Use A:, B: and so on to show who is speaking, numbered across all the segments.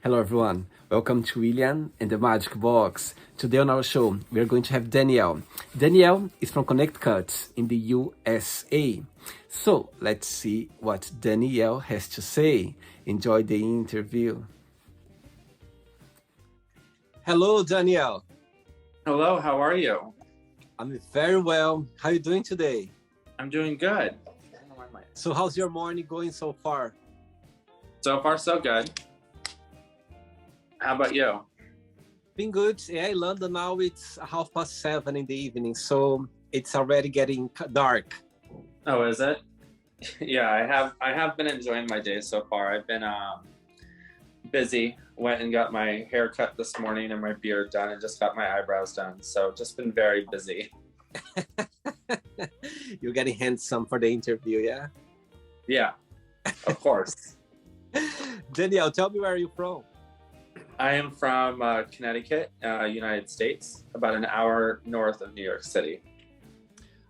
A: Hello everyone, welcome to William and the Magic Box. Today on our show, we are going to have Danielle. Danielle is from Connecticut in the USA. So let's see what Danielle has to say. Enjoy the interview. Hello Danielle.
B: Hello, how are you?
A: I'm very well. How are you doing today?
B: I'm doing good.
A: So how's your morning going so far?
B: So far, so good. How about you?
A: Been good. Yeah, in London now it's 7:30 in the evening, so it's already getting dark.
B: Oh, is it? Yeah, I have been enjoying my day so far. I've been busy. Went and got my hair cut this morning and my beard done and just got my eyebrows done. So just been very busy.
A: You're getting handsome for the interview, yeah?
B: Yeah, of course.
A: Danielle, tell me where are you from?
B: I am from Connecticut, United States, about an hour north of New York City.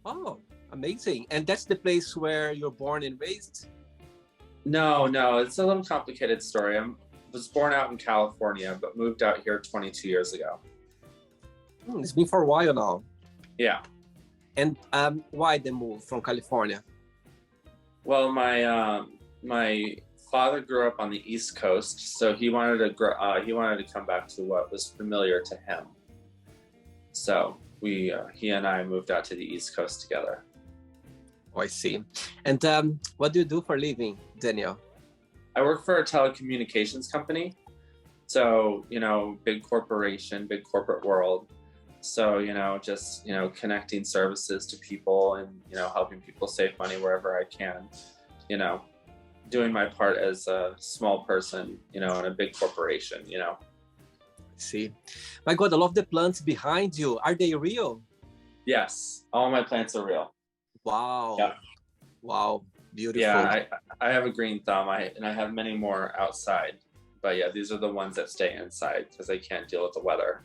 A: Oh, amazing. And that's the place where you're born and raised?
B: No, it's a little complicated story. I was born out in California, but moved out here 22 years ago.
A: It's been for a while now.
B: Yeah.
A: And why the move from California?
B: Well, my father grew up on the East Coast, so he wanted to come back to what was familiar to him. So he and I moved out to the East Coast together.
A: Oh, I see. And what do you do for a living, Danielle?
B: I work for a telecommunications company, so big corporation, big corporate world. So just connecting services to people and helping people save money wherever I can. Doing my part as a small person, in a big corporation,
A: See, my God, I love the plants behind you. Are they real?
B: Yes, all my plants are real.
A: Wow.
B: Yeah.
A: Wow, beautiful.
B: Yeah, I have a green thumb, and I have many more outside. But yeah, these are the ones that stay inside because I can't deal with the weather.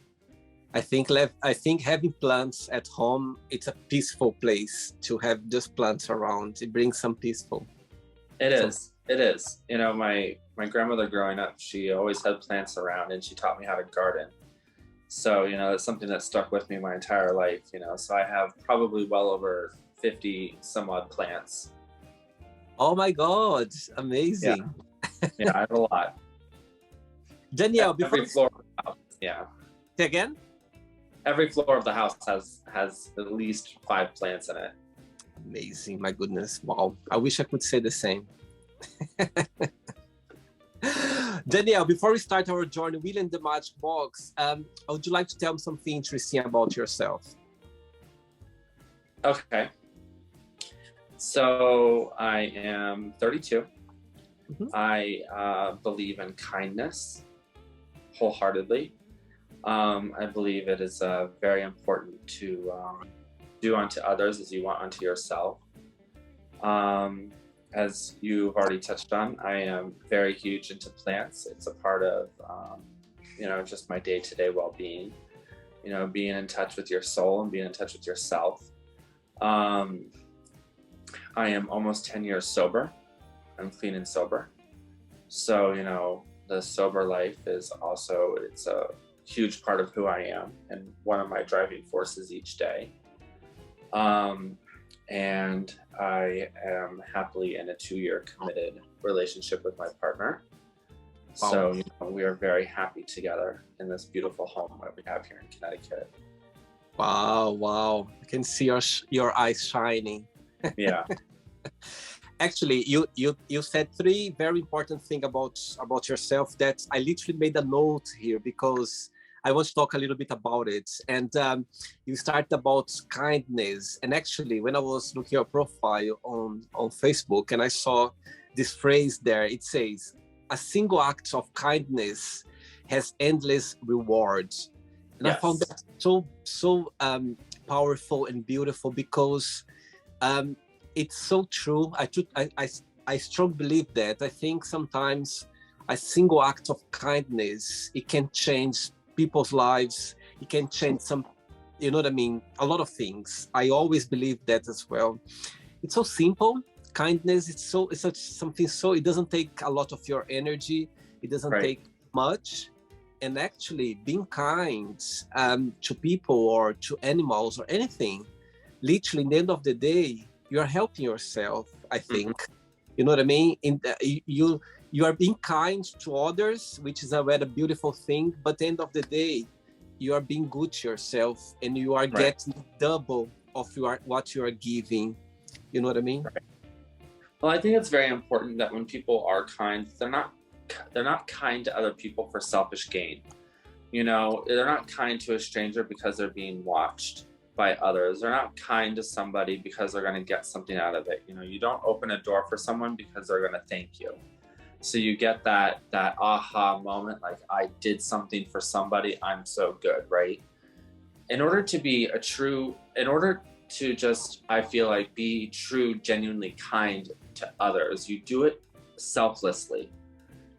A: I think having plants at home, it's a peaceful place to have those plants around. It brings some peaceful.
B: It is. My grandmother growing up, she always had plants around and she taught me how to garden. So, it's something that stuck with me my entire life, so I have probably well over 50 some odd plants.
A: Oh my God, amazing.
B: Yeah, I have a lot.
A: Danielle,
B: every floor of the house, yeah.
A: Say again?
B: Every floor of the house has at least 5 plants in it.
A: Amazing, my goodness. Wow, I wish I could say the same. Danielle, before we start our journey, William the Magic Box, would you like to tell me something interesting about yourself?
B: Okay. So I am 32. Mm-hmm. I believe in kindness wholeheartedly. I believe it is very important to do unto others as you want unto yourself. As you've already touched on, I am very huge into plants. It's a part of, just my day-to-day well-being, being in touch with your soul and being in touch with yourself. I am almost 10 years sober. I'm clean and sober. So, the sober life is also, it's a huge part of who I am and one of my driving forces each day. And I am happily in a 2-year committed relationship with my partner. Wow. So, we are very happy together in this beautiful home that we have here in Connecticut.
A: Wow. I can see your eyes shining.
B: Yeah.
A: Actually, you said 3 very important things about yourself that I literally made a note here because I want to talk a little bit about it. And you started about kindness. And actually, when I was looking at your profile on Facebook and I saw this phrase there, it says, a single act of kindness has endless rewards. And yes. I found that so powerful and beautiful because it's so true. I strongly believe that. I think sometimes a single act of kindness, it can change people's lives. It can change a lot of things. I always believe that as well. It's so simple. Kindness, it's something so, it doesn't take a lot of your energy. It doesn't take much. And actually being kind to people or to animals or anything, literally in the end of the day, you're helping yourself, I think. You know what I mean? You are being kind to others, which is a very beautiful thing. But at the end of the day, you are being good to yourself, and you are getting double of what you are giving. You know what I mean?
B: Right. Well, I think it's very important that when people are kind, they're not kind to other people for selfish gain. You know, they're not kind to a stranger because they're being watched by others. They're not kind to somebody because they're going to get something out of it. You know, you don't open a door for someone because they're going to thank you. So you get that aha moment, like, I did something for somebody, I'm so good, right? In order to just, I feel like, be true, genuinely kind to others, you do it selflessly.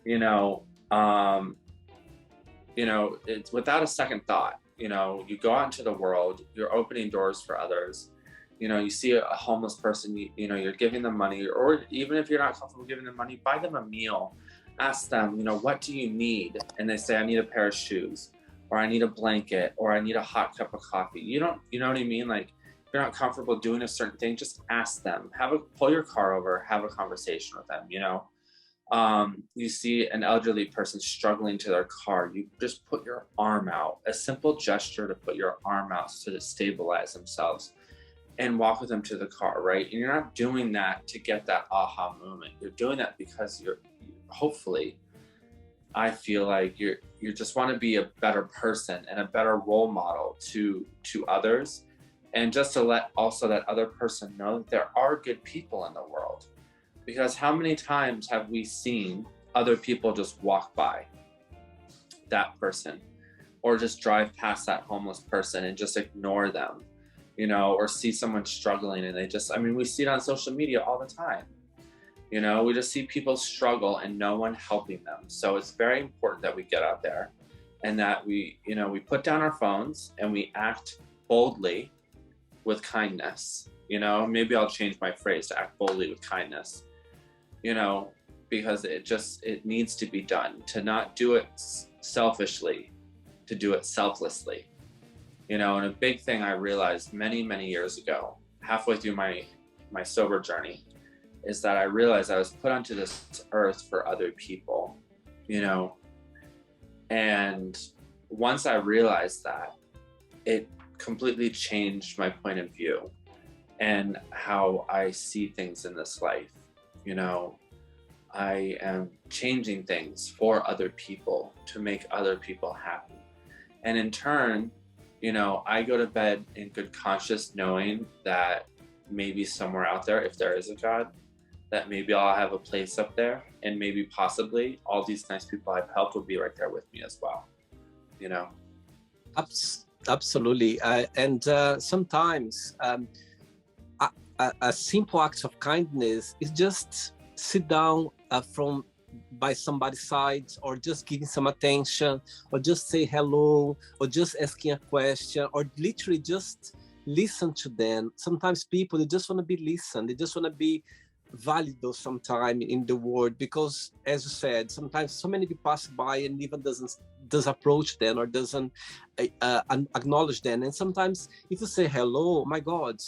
B: It's without a second thought. You go out into the world, you're opening doors for others. You see a homeless person, you're giving them money, or even if you're not comfortable giving them money, buy them a meal. Ask them, what do you need? And they say, I need a pair of shoes, or I need a blanket, or I need a hot cup of coffee. You know what I mean? Like, if you're not comfortable doing a certain thing, just ask them. Pull your car over, have a conversation with them. You see an elderly person struggling to their car, you just put your arm out, a simple gesture to put your arm out to stabilize themselves, and walk with them to the car, right? And you're not doing that to get that aha moment. You're doing that because hopefully, I feel like you just want to be a better person and a better role model to others, and just to let also that other person know that there are good people in the world. Because how many times have we seen other people just walk by that person, or just drive past that homeless person and just ignore them, or see someone struggling and we see it on social media all the time. We just see people struggle and no one helping them. So it's very important that we get out there and that we put down our phones and we act boldly with kindness. Maybe I'll change my phrase to act boldly with kindness. Because it needs to be done, to not do it selfishly, to do it selflessly. And a big thing I realized many, many years ago, halfway through my sober journey, is that I realized I was put onto this earth for other people, and once I realized that, it completely changed my point of view and how I see things in this life. I am changing things for other people to make other people happy. And in turn, I go to bed in good conscience, knowing that maybe somewhere out there, if there is a God, that maybe I'll have a place up there, and maybe possibly all these nice people I've helped will be right there with me as well.
A: Absolutely. And sometimes a simple act of kindness is just sit down by somebody's side, or just giving some attention, or just say hello, or just asking a question, or literally just listen to them. Sometimes people, they just want to be listened. They just want to be valued sometime in the world, because as you said, sometimes so many people pass by and even doesn't approach them or doesn't acknowledge them. And sometimes if you say hello, my God,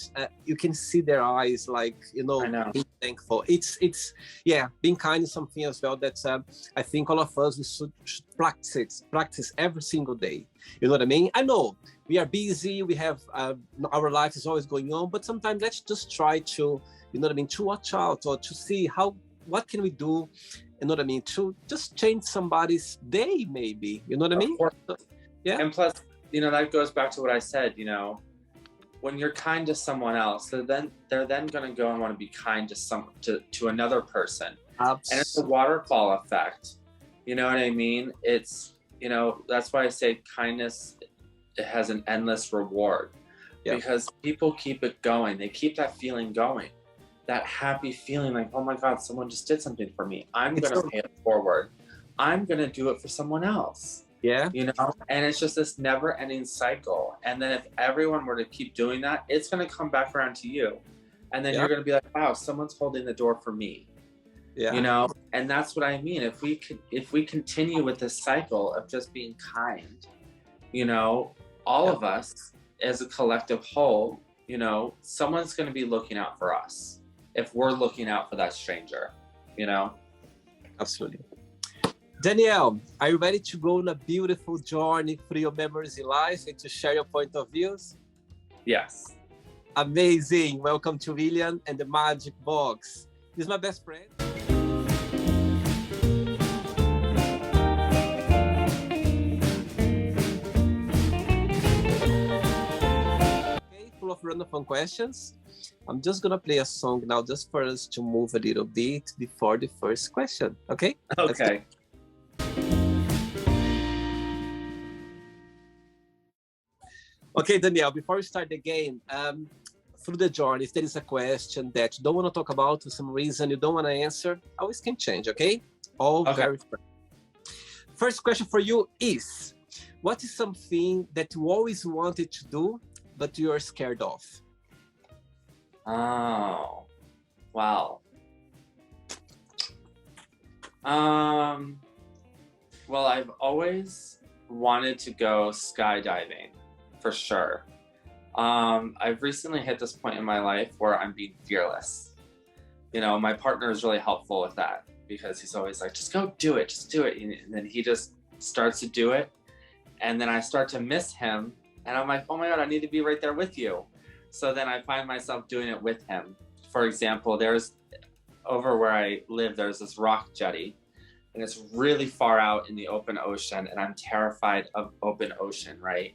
A: you can see their eyes, like, being thankful. It's being kind is something as well that I think all of us, we should practice every single day. You know what I mean? I know we are busy, we have our life is always going on, but sometimes let's just try to, to watch out, or to see what can we do, to just change somebody's day, maybe, Yeah.
B: And plus, that goes back to what I said, when you're kind to someone else, they're then going to go and want to be kind to another person. Absolutely. And it's a waterfall effect. You know what I mean? It's, that's why I say kindness, it has an endless reward. Yeah. Because people keep it going. They keep that feeling going. That happy feeling, like, oh my God, someone just did something for me. I'm going to pay it forward. I'm going to do it for someone else.
A: Yeah.
B: And it's just this never ending cycle. And then if everyone were to keep doing that, it's going to come back around to you. And then you're going to be like, wow, someone's holding the door for me.
A: Yeah.
B: You know, and that's what I mean. If we continue with this cycle of just being kind, you know, all of us as a collective whole, you know, someone's going to be looking out for us if we're looking out for that stranger, you know?
A: Absolutely. Danielle, are you ready to go on a beautiful journey through your memories in life and to share your point of views?
B: Yes.
A: Amazing. Welcome to William and the Magic Box. This is my best friend. Okay, full of random questions. I'm just going to play a song now just for us to move a little bit before the first question. Okay?
B: Okay.
A: Okay, Danielle, before we start the game, through the journey, if there is a question that you don't want to talk about for some reason, you don't want to answer, always can change, okay? All
B: Okay.
A: very fair. First question for you is, what is something that you always wanted to do, but you're scared of?
B: Oh, wow. Well, I've always wanted to go skydiving, for sure. I've recently hit this point in my life where I'm being fearless. You know, my partner is really helpful with that because he's always like, just go do it, just do it. And then he just starts to do it. And then I start to miss him. And I'm like, oh my God, I need to be right there with you. So then I find myself doing it with him. For example, over where I live, there's this rock jetty. And it's really far out in the open ocean. And I'm terrified of open ocean, right?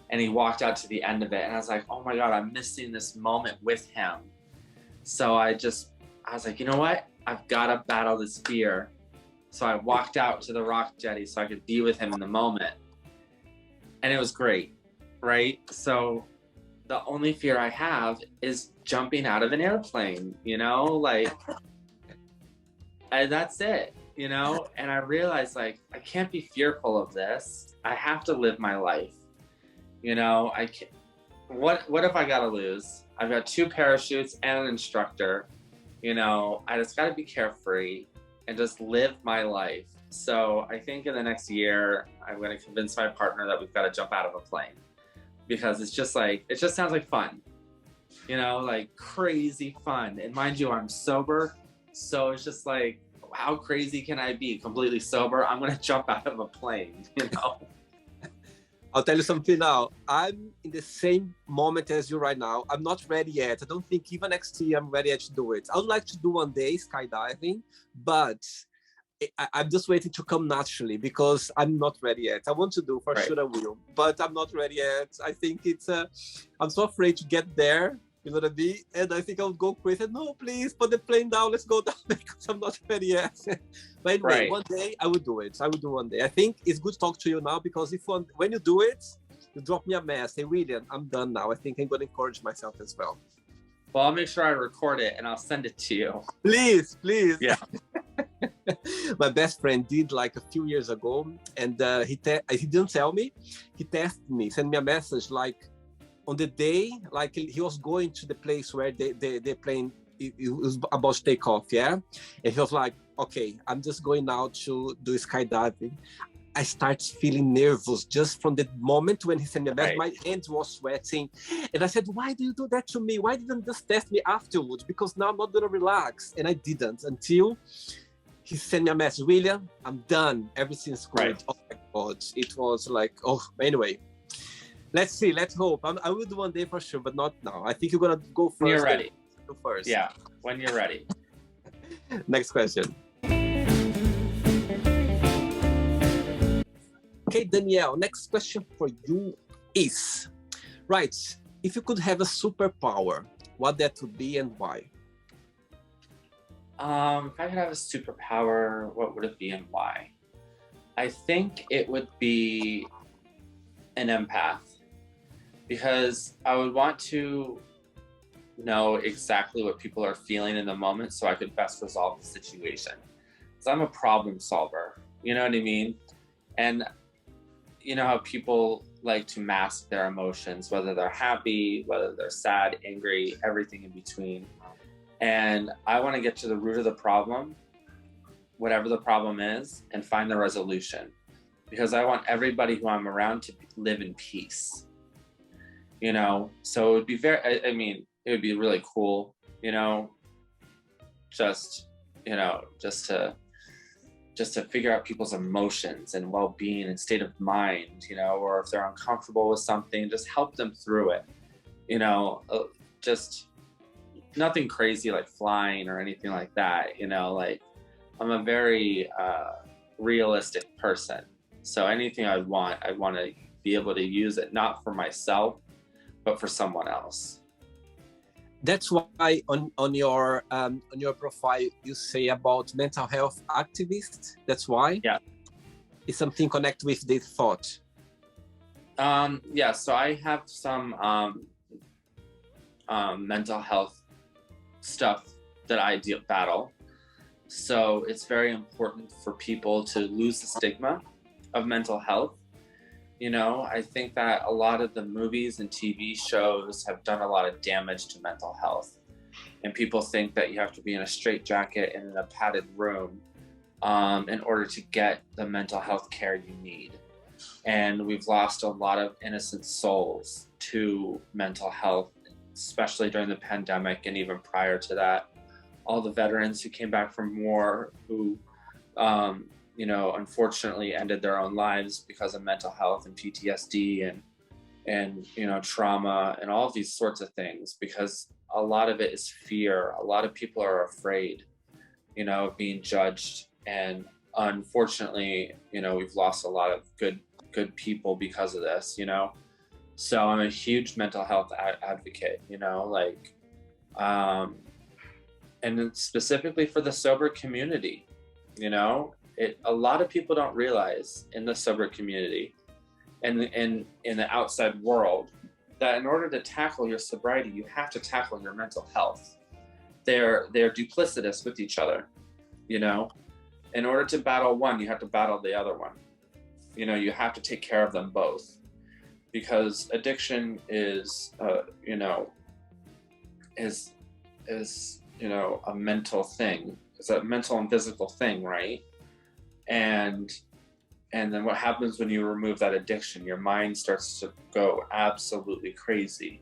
B: And he walked out to the end of it. And I was like, oh my God, I'm missing this moment with him. So I was like, you know what? I've got to battle this fear. So I walked out to the rock jetty so I could be with him in the moment. And it was great, right? So the only fear I have is jumping out of an airplane, you know, like, and that's it, you know? And I realized, like, I can't be fearful of this. I have to live my life. You know, I can't, what if I gotta lose? I've got 2 parachutes and an instructor. You know, I just gotta be carefree and just live my life. So I think in the next year, I'm gonna convince my partner that we've got to jump out of a plane because it just sounds like fun. You know, like crazy fun. And mind you, I'm sober. So it's just like, how crazy can I be? Completely sober. I'm gonna jump out of a plane, you know?
A: I'll tell you something now. I'm in the same moment as you right now. I'm not ready yet. I don't think even next year I'm ready yet to do it. I would like to do one day skydiving, but I'm just waiting to come naturally because I'm not ready yet. I want to do for sure I will, but I'm not ready yet. I think I'm so afraid to get there, you know what I mean? And I think I would go crazy. No, please put the plane down. Let's go down because I'm not ready yet. But anyway, one day I will do it. I will do one day. I think it's good to talk to you now because when you do it, you drop me a message. Say, William, I'm done now. I think I'm going to encourage myself as well.
B: Well, I'll make sure I record it and I'll send it to you.
A: Please.
B: Yeah.
A: My best friend did like a few years ago, and he didn't tell me. He texted me, sent me a message like on the day, like he was going to the place where the plane it was about to take off, yeah. And he was like, "Okay, I'm just going now to do skydiving." I start feeling nervous just from the moment when he sent me a message. My hands were sweating. And I said, why do you do that to me? Why didn't you just test me afterwards? Because now I'm not gonna relax. And I didn't until he sent me a message, William, I'm done. Everything's great. Oh my God. It was like, anyway. Let's see, let's hope. I will do one day for sure, but not now. I think you're gonna go first.
B: When you're ready.
A: Go first.
B: Yeah, when you're ready.
A: Next question. Okay, Danielle, next question for you is, right, if you could have a superpower, what that would be and why?
B: If I could have a superpower, what would it be and why? I think it would be an empath because I would want to know exactly what people are feeling in the moment so I could best resolve the situation. Because I'm a problem solver, you know what I mean? And you know how people like to mask their emotions, whether they're happy, whether they're sad, angry, everything in between. And I want to get to the root of the problem whatever the problem is and find the resolution, because I want everybody who I'm around to live in peace, you know? So it would be I mean, it would be really cool, you know, just to figure out people's emotions and well-being and state of mind, you know, or if they're uncomfortable with something, just help them through it, you know, just nothing crazy like flying or anything like that, you know, like I'm a very realistic person. So anything I want to be able to use it, not for myself, but for someone else.
A: That's why on your profile you say about mental health activist. That's why.
B: Yeah.
A: It's something connected with this thought.
B: Yeah. So I have some mental health stuff that I battle. So it's very important for people to lose the stigma of mental health. You know, I think that a lot of the movies and TV shows have done a lot of damage to mental health. And people think that you have to be in a straitjacket and in a padded room in order to get the mental health care you need. And we've lost a lot of innocent souls to mental health, especially during the pandemic and even prior to that. All the veterans who came back from war who you know, unfortunately ended their own lives because of mental health and PTSD and you know, trauma and all of these sorts of things, because a lot of it is fear. A lot of people are afraid, you know, of being judged. And unfortunately, you know, we've lost a lot of good people because of this, you know? So I'm a huge mental health advocate, you know, like, and specifically for the sober community, you know? A lot of people don't realize in the sober community and in the outside world that in order to tackle your sobriety, you have to tackle your mental health. They're duplicitous with each other, you know? In order to battle one, you have to battle the other one. You know, you have to take care of them both, because addiction is, you know, is, you know, a mental thing. It's a mental and physical thing, right? And then what happens when you remove that addiction? Your mind starts to go absolutely crazy,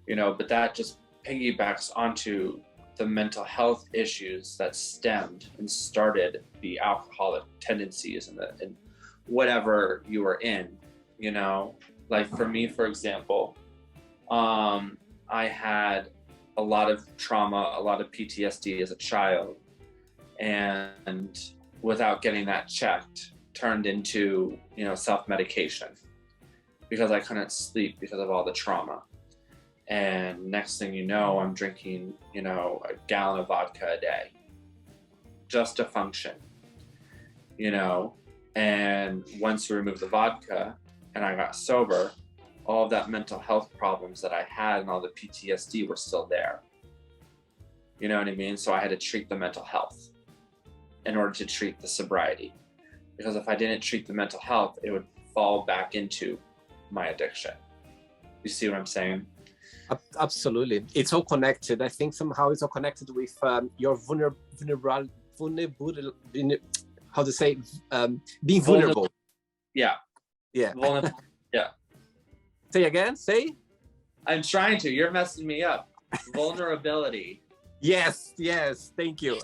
B: you know, but that just piggybacks onto the mental health issues that stemmed and started the alcoholic tendencies and whatever you were in, you know. Like for me, for example, I had a lot of trauma, a lot of PTSD as a child, and without getting that checked, turned into, you know, self-medication because I couldn't sleep because of all the trauma. And next thing you know, I'm drinking, you know, a gallon of vodka a day just to function, you know. And once you remove the vodka and I got sober, all of that mental health problems that I had and all the PTSD were still there. You know what I mean? So I had to treat the mental health in order to treat the sobriety. Because if I didn't treat the mental health, it would fall back into my addiction. You see what I'm saying?
A: Absolutely. It's all connected. I think somehow it's all connected with your how to say, being vulnerable.
B: Yeah.
A: Yeah.
B: Yeah.
A: Say again, say?
B: I'm trying to, you're messing me up. Vulnerability.
A: Yes, thank you.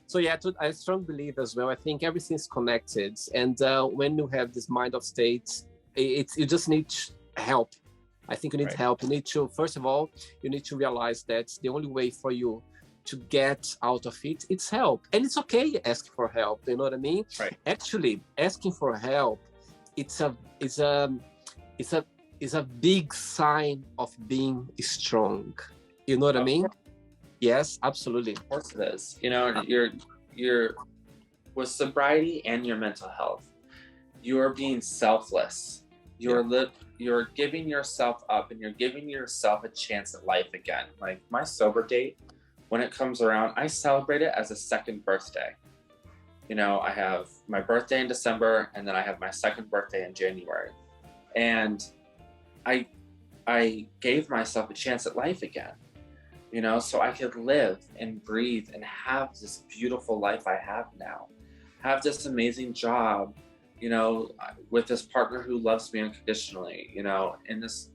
A: So yeah, I strongly believe as well. I think everything's connected. And when you have this mind of state, you just need help. I think you need help. You need to, first of all, you need to realize that the only way for you to get out of it, it's help. And it's okay asking for help, you know what I mean?
B: Right.
A: Actually, asking for help, it's a big sign of being strong. You know what I mean? Yes, absolutely.
B: Of course it is. You know, you're with sobriety and your mental health, you're being selfless. You're giving yourself up and you're giving yourself a chance at life again. Like my sober date, when it comes around, I celebrate it as a second birthday. You know, I have my birthday in December and then I have my second birthday in January. And I gave myself a chance at life again. so I could live and breathe and have this beautiful life I have now, have this amazing job, with this partner who loves me unconditionally, in this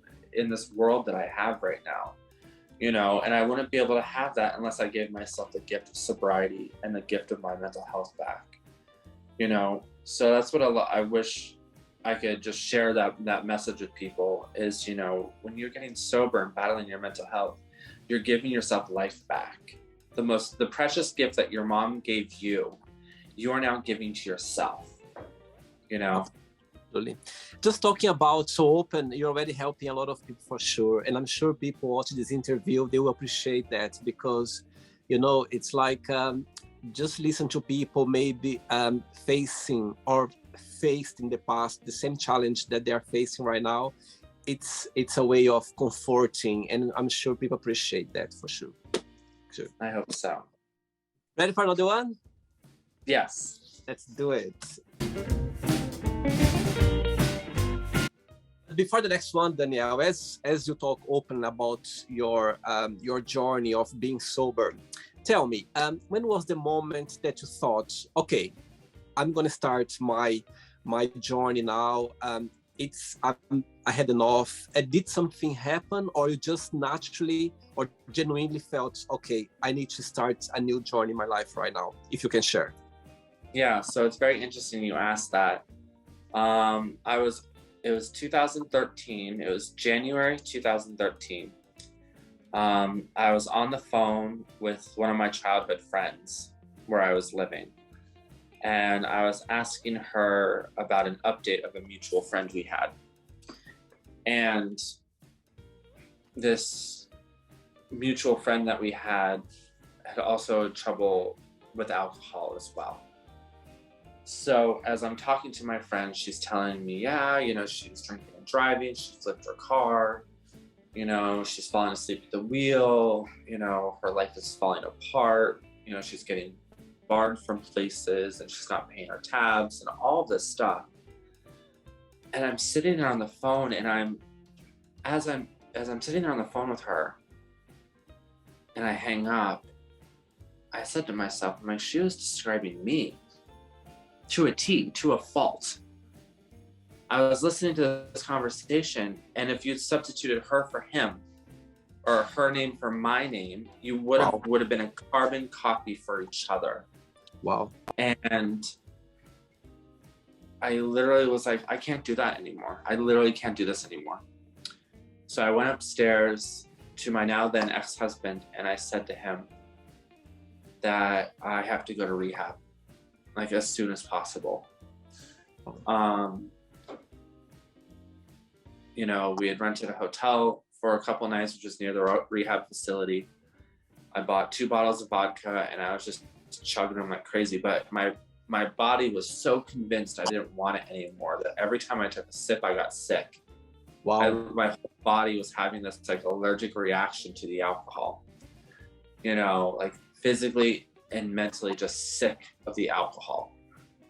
B: world that I have right now, and I wouldn't be able to have that unless I gave myself the gift of sobriety and the gift of my mental health back, so that's what I wish I could just share that message with people is, when you're getting sober and battling your mental health, you're giving yourself life back. The precious gift that your mom gave you, you are now giving to yourself,
A: Absolutely. Just talking about so open, you're already helping a lot of people for sure. And I'm sure people watching this interview, they will appreciate that because, it's like just listen to people maybe facing or faced in the past the same challenge that they are facing right now. It's a way of comforting, and I'm sure people appreciate that for sure.
B: I hope so.
A: Ready for another one?
B: Yes.
A: Let's do it. Before the next one, Danielle, as you talk open about your journey of being sober, tell me, when was the moment that you thought, okay, I'm gonna start my journey now? I had enough. Did something happen, or you just naturally or genuinely felt, okay, I need to start a new journey in my life right now? If you can share.
B: Yeah, so it's very interesting you asked that. It was 2013. It was January 2013. I was on the phone with one of my childhood friends where I was living. And I was asking her about an update of a mutual friend we had. And this mutual friend that we had also trouble with alcohol as well. So as I'm talking to my friend, she's telling me, she's drinking and driving, she flipped her car, she's falling asleep at the wheel, her life is falling apart, she's getting barred from places and she's not paying her tabs and all this stuff. And I'm sitting there on the phone, and as I'm sitting there on the phone with her and I hang up, I said to myself, she was describing me to a T, to a fault. I was listening to this conversation, and if you'd substituted her for him or her name for my name, you would have been a carbon copy for each other.
A: Wow.
B: And I literally was like, I can't do that anymore. I literally can't do this anymore. So I went upstairs to my now then ex-husband, and I said to him that I have to go to rehab, like as soon as possible. We had rented a hotel for a couple nights, which was near the rehab facility. I bought 2 bottles of vodka, and I was just chugging them like crazy. But my body was so convinced I didn't want it anymore that every time I took a sip, I got sick.
A: Wow.
B: My whole body was having this like allergic reaction to the alcohol. Like physically and mentally just sick of the alcohol.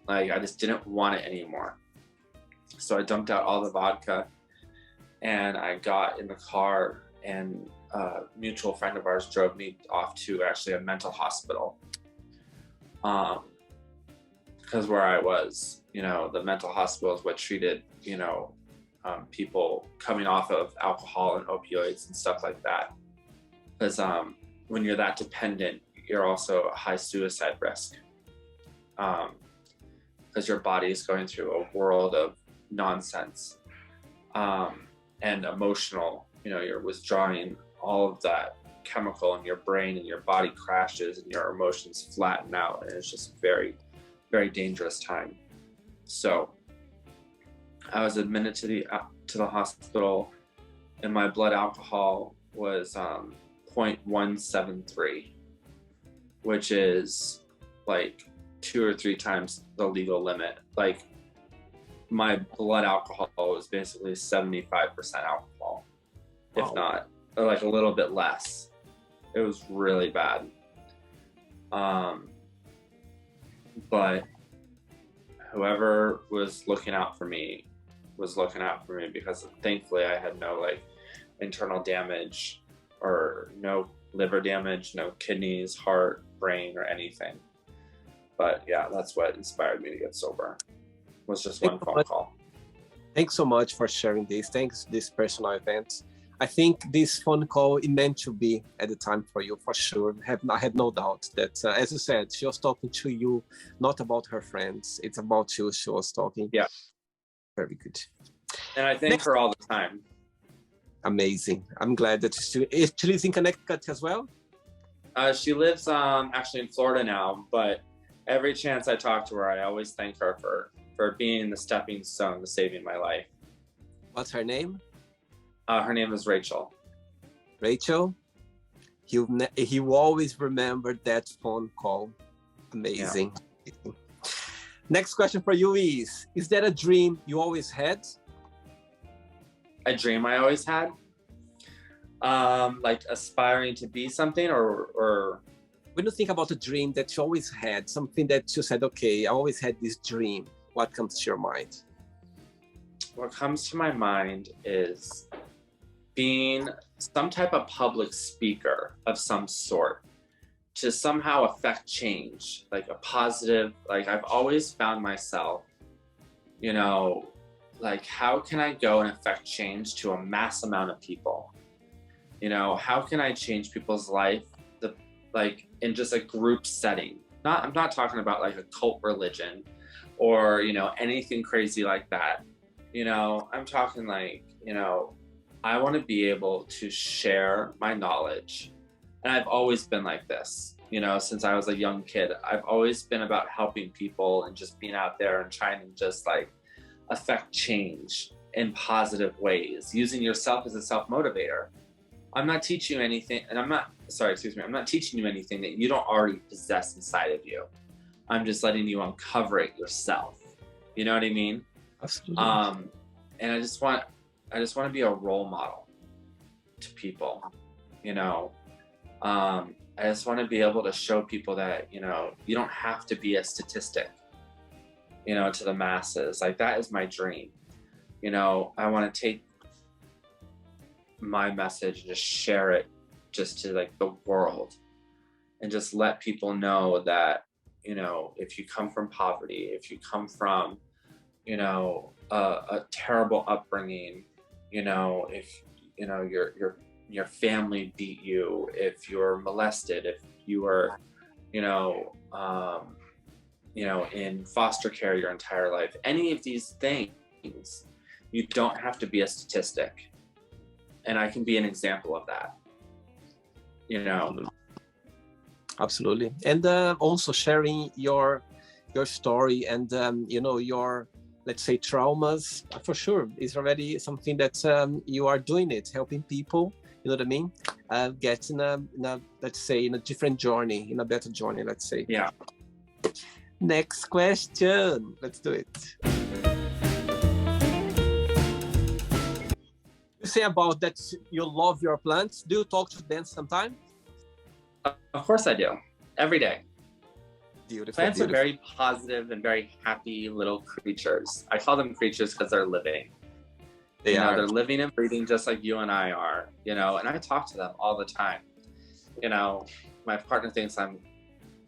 B: Like I just didn't want it anymore. So I dumped out all the vodka, and I got in the car, and a mutual friend of ours drove me off to actually a mental hospital. Because where I was, the mental hospital is what treated, people coming off of alcohol and opioids and stuff like that. Because when you're that dependent, you're also a high suicide risk. Because your body is going through a world of nonsense and emotional, you're withdrawing all of that chemical in your brain, and your body crashes and your emotions flatten out, and it's just very, very dangerous time. So I was admitted to the hospital, and my blood alcohol was 0.173, which is like 2 or 3 times the legal limit. Like my blood alcohol was basically 75% alcohol, if not like a little bit less. It was really bad. But whoever was looking out for me because thankfully I had no like internal damage or no liver damage, no kidneys, heart, brain, or anything. But yeah, that's what inspired me to get sober. Was just one phone call.
A: Thanks so much for sharing this. Thanks this personal event. I think this phone call is meant to be at the time for you, for sure. I had no doubt that, as you said, she was talking to you, not about her friends. It's about you she was talking.
B: Yeah.
A: Very good.
B: And I thank her all the time.
A: Amazing. I'm glad that she lives in Connecticut as well.
B: She lives actually in Florida now, but every chance I talk to her, I always thank her for being the stepping stone to saving my life.
A: What's her name?
B: Her name is Rachel.
A: Rachel, he will always remember that phone call. Amazing. Yeah. Next question for you is that a dream you always had?
B: A dream I always had? Like aspiring to be something or
A: when you think about a dream that you always had, something that you said, okay, I always had this dream, what comes to your mind?
B: What comes to my mind is being some type of public speaker of some sort to somehow affect change, like a positive, like I've always found myself, you know, like how can I go and affect change to a mass amount of people? You know, how can I change people's life, like in just a group setting? I'm not talking about like a cult religion or, you know, anything crazy like that. You know, I'm talking like, you know, I want to be able to share my knowledge. And I've always been like this, you know, since I was a young kid. I've always been about helping people and just being out there and trying to just like affect change in positive ways, using yourself as a self-motivator. I'm not teaching you anything, and I'm not teaching you anything that you don't already possess inside of you. I'm just letting you uncover it yourself. You know what I mean?
A: Absolutely.
B: And I just want to be a role model to people, you know. I just want to be able to show people that, you know, you don't have to be a statistic, you know, to the masses. Like that is my dream. You know, I want to take my message and just share it just to like the world and just let people know that, you know, if you come from poverty, if you come from, you know, a terrible upbringing, you know, if, you know, your family beat you, if you're molested, if you were, you know, in foster care your entire life, any of these things, you don't have to be a statistic. And I can be an example of that, you know.
A: Absolutely. And also sharing your story and, you know, your, let's say, traumas, for sure, is already something that you are doing it, helping people, you know what I mean? Get in a, let's say, in a different journey, in a better journey, let's say.
B: Yeah.
A: Next question. Let's do it. You say about that you love your plants. Do you talk to them sometimes?
B: Of course I do. Every day.
A: Beautiful.
B: Plants are very positive and very happy little creatures. I call them creatures because they're living.
A: They are.
B: They're living and breathing just like you and I are, you know, and I talk to them all the time. You know, my partner thinks I'm,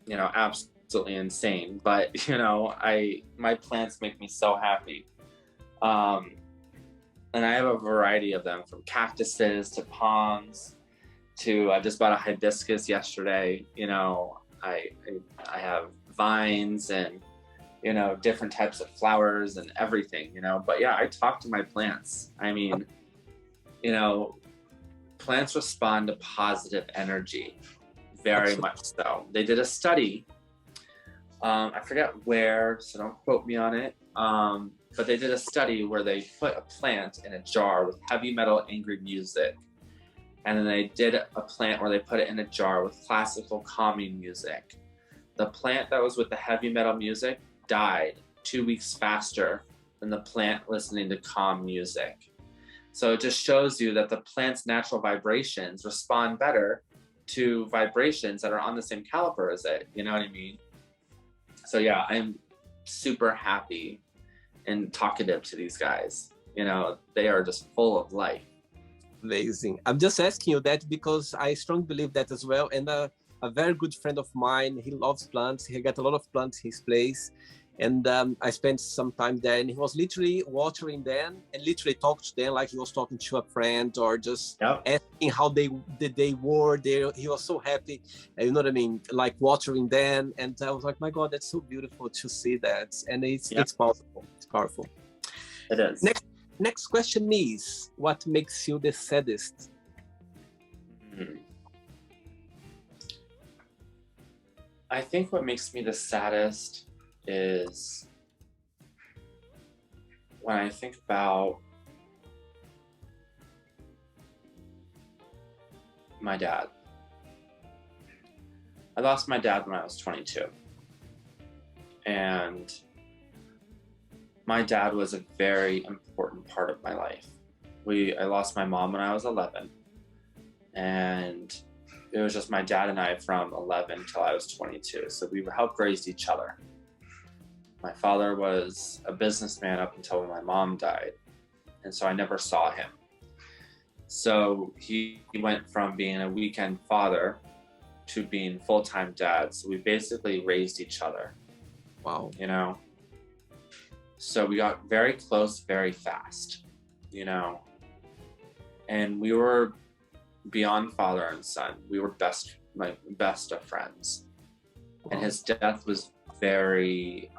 B: you know, absolutely insane, but, you know, my plants make me so happy. And I have a variety of them, from cactuses to palms to I just bought a hibiscus yesterday. You know, I have vines and, you know, different types of flowers and everything, you know. But yeah, I talk to my plants. I mean, you know, plants respond to positive energy very much so. They did a study, I forget where, so don't quote me on it. But they did a study where they put a plant in a jar with heavy metal angry music. And then they did a plant where they put it in a jar with classical calming music. The plant that was with the heavy metal music died 2 weeks faster than the plant listening to calm music. So it just shows you that the plant's natural vibrations respond better to vibrations that are on the same caliber as it. You know what I mean? So yeah, I'm super happy and talkative to these guys. You know, they are just full of life.
A: Amazing. I'm just asking you that because I strongly believe that as well. And a very good friend of mine, he loves plants. He got a lot of plants in his place. And I spent some time there, and he was literally watering them and literally talked to them like he was talking to a friend, or just asking how they were. He was so happy, you know what I mean, like watering them. And I was like, my God, that's so beautiful to see that. And it's powerful. It's powerful.
B: It is.
A: Next question is, what makes you the saddest?
B: I think what makes me the saddest is when I think about my dad. I lost my dad when I was 22. And my dad was a very important part of my life. I lost my mom when I was 11. And it was just my dad and I from 11 till I was 22. So we helped raise each other. My father was a businessman up until when my mom died. And so I never saw him. So he went from being a weekend father to being full-time dad. So we basically raised each other.
A: Wow.
B: You know? So we got very close very fast, you know? And we were beyond father and son. We were my best of friends. Wow. And his death was very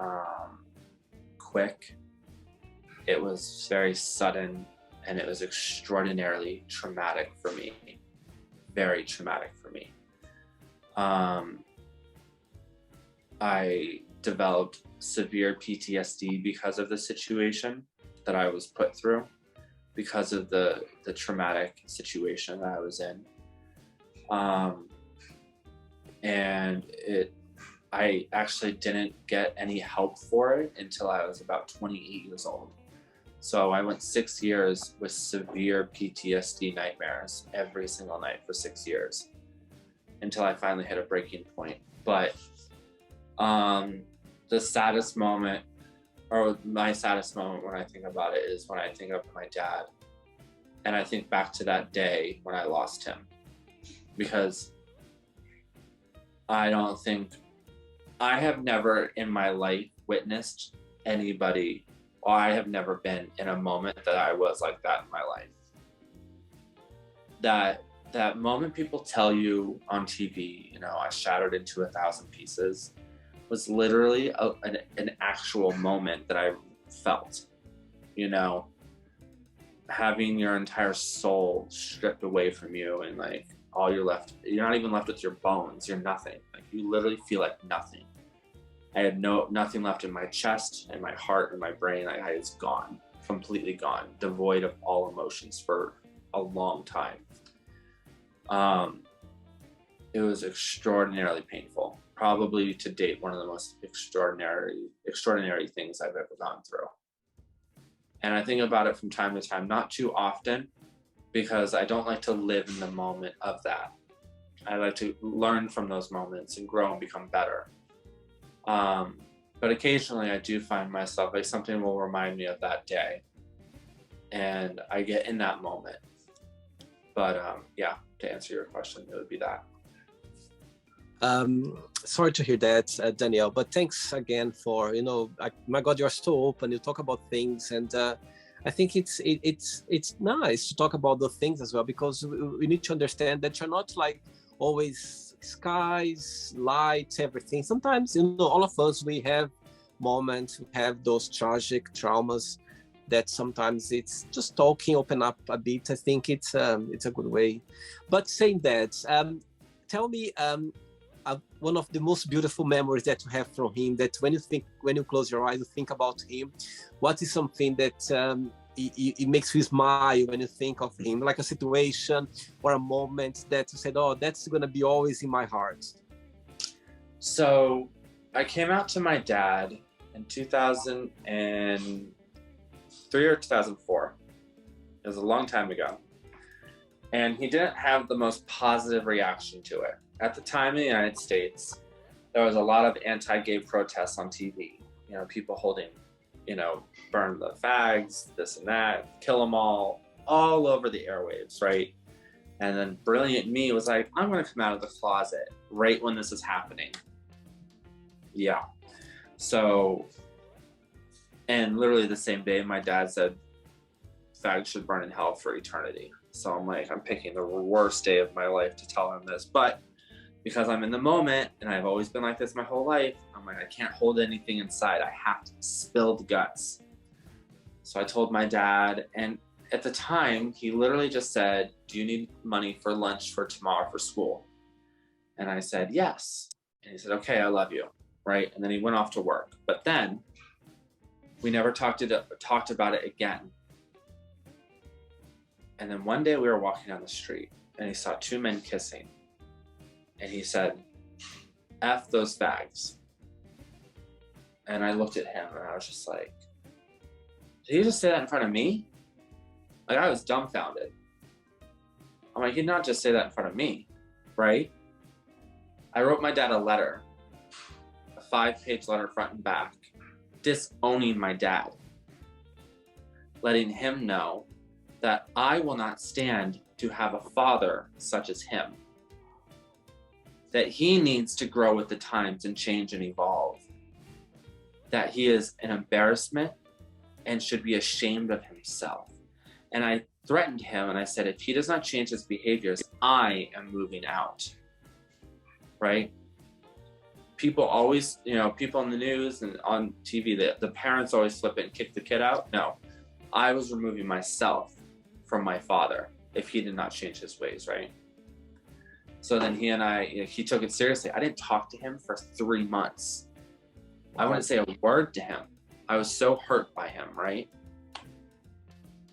B: quick. It was very sudden, and it was extraordinarily traumatic for me. Very traumatic for me. I developed severe PTSD because of the situation that I was put through, because of the traumatic situation that I was in. And I actually didn't get any help for it until I was about 28 years old. So I went 6 years with severe PTSD nightmares every single night for 6 years until I finally hit a breaking point. But the saddest moment, or my saddest moment when I think about it, is when I think of my dad. And I think back to that day when I lost him. Because I have never in my life witnessed anybody, or I have never been in a moment that I was like that in my life. That moment people tell you on TV, you know, I shattered into 1,000 pieces, was literally an actual moment that I felt, you know, having your entire soul stripped away from you, and like you're not even left with your bones, you're nothing. Like you literally feel like nothing. I had nothing left in my chest and my heart and my brain. I was gone, completely gone, devoid of all emotions for a long time. It was extraordinarily painful. Probably to date, one of the most extraordinary things I've ever gone through. And I think about it from time to time, not too often, because I don't like to live in the moment of that. I like to learn from those moments and grow and become better. But occasionally I do find myself, like something will remind me of that day, and I get in that moment. But yeah, to answer your question, it would be that.
A: Sorry to hear that, Daniel, but thanks again for, you know, my God, you're so open. You talk about things, and I think it's nice to talk about those things as well, because we need to understand that you're not like always skies, lights, everything. Sometimes, you know, all of us, we have moments, we have those tragic traumas that sometimes it's just talking, open up a bit. I think it's a good way. But saying that, tell me one of the most beautiful memories that you have from him, that when you close your eyes, you think about him, what is something that it makes you smile when you think of him, like a situation or a moment that you said, oh, that's going to be always in my heart?
B: So I came out to my dad in 2003 or 2004. It was a long time ago. And he didn't have the most positive reaction to it. At the time in the United States, there was a lot of anti-gay protests on TV. You know, people holding, you know, burn the fags, this and that, kill them all, all over the airwaves, right? And then brilliant me was like, I'm going to come out of the closet right when this is happening. Yeah. So, and literally the same day, my dad said, fags should burn in hell for eternity. So I'm like, I'm picking the worst day of my life to tell him this. But because I'm in the moment, and I've always been like this my whole life, I'm like, I can't hold anything inside. I have to spill the guts. So I told my dad, and at the time, he literally just said, do you need money for lunch for tomorrow for school? And I said, yes. And he said, okay, I love you, right? And then he went off to work. But then we never talked about it again. And then one day we were walking down the street and he saw two men kissing. And he said, F those fags. And I looked at him and I was just like, did he just say that in front of me? Like, I was dumbfounded. I'm like, he'd not just say that in front of me, right? I wrote my dad a letter, a 5-page letter front and back, disowning my dad, letting him know that I will not stand to have a father such as him, that he needs to grow with the times and change and evolve, that he is an embarrassment and should be ashamed of himself. And I threatened him and I said, if he does not change his behaviors, I am moving out, right? People always, people in the news and on TV, the parents always flip it and kick the kid out. No, I was removing myself from my father if he did not change his ways, right? So then he and I, he took it seriously. I didn't talk to him for 3 months. I wouldn't say a word to him. I was so hurt by him, right?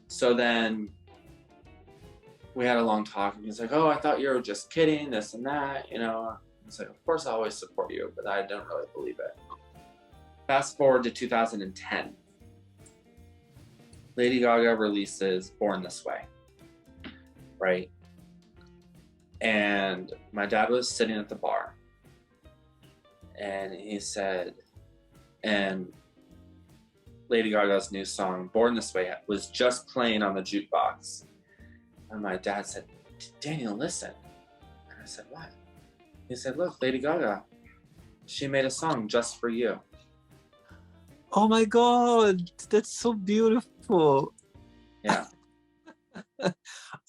B: So then we had a long talk and he's like, oh, I thought you were just kidding, this and that, It's like, of course I always support you, but I don't really believe it. Fast forward to 2010. Lady Gaga releases Born This Way, right? And my dad was sitting at the bar and he said, and Lady Gaga's new song, Born This Way, was just playing on the jukebox. And my dad said, Daniel, listen. And I said, what? He said, look, Lady Gaga, she made a song just for you.
A: Oh my God, that's so beautiful.
B: Yeah.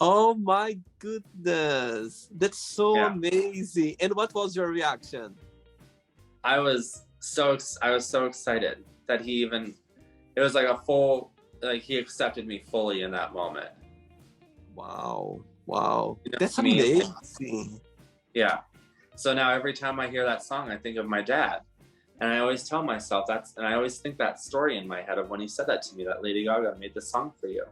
A: Oh my goodness, that's so amazing. And what was your reaction?
B: I was so excited that it was like he accepted me fully in that moment.
A: Wow. That's amazing.
B: Yeah. So now every time I hear that song, I think of my dad. And I always tell myself and I always think that story in my head of when he said that to me, that Lady Gaga made this song for you.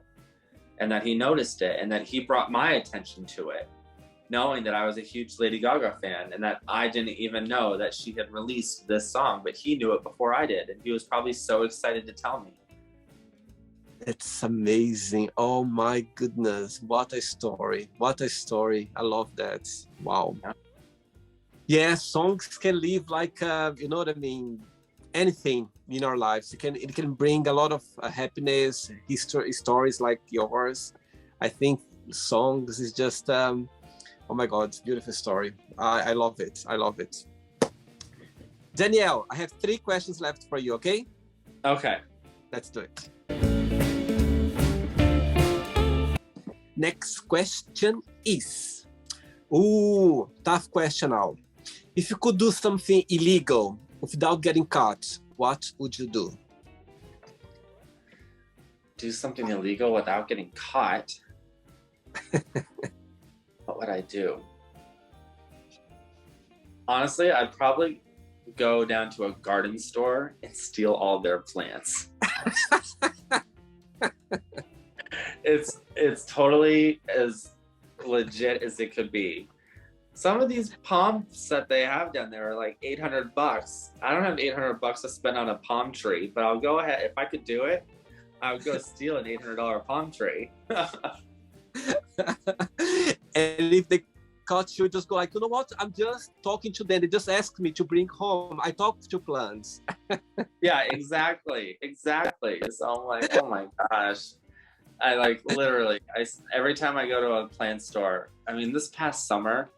B: And that he noticed it and that he brought my attention to it, knowing that I was a huge Lady Gaga fan and that I didn't even know that she had released this song, but he knew it before I did. And he was probably so excited to tell me.
A: It's amazing. Oh my goodness. What a story. I love that. Wow. Yeah, songs can live like, anything in our lives. It can bring a lot of happiness, stories like yours. I think songs is just, oh my God, beautiful story. I love it. Danielle, I have 3 questions left for you, okay?
B: Okay.
A: Let's do it. Next question is, tough question now. If you could do something illegal without getting caught, what would you do?
B: Do something illegal without getting caught? What would I do? Honestly, I'd probably go down to a garden store and steal all their plants. It's totally as legit as it could be. Some of these palms that they have down there are like $800. I don't have $800 to spend on a palm tree, but I'll go ahead. If I could do it, I would go steal an $800 palm tree.
A: And if they caught you, just go like, you know what? I'm just talking to them. They just asked me to bring home. I talk to plants.
B: Yeah, exactly. So I'm like, oh my gosh. I like literally, every time I go to a plant store, I mean, this past summer,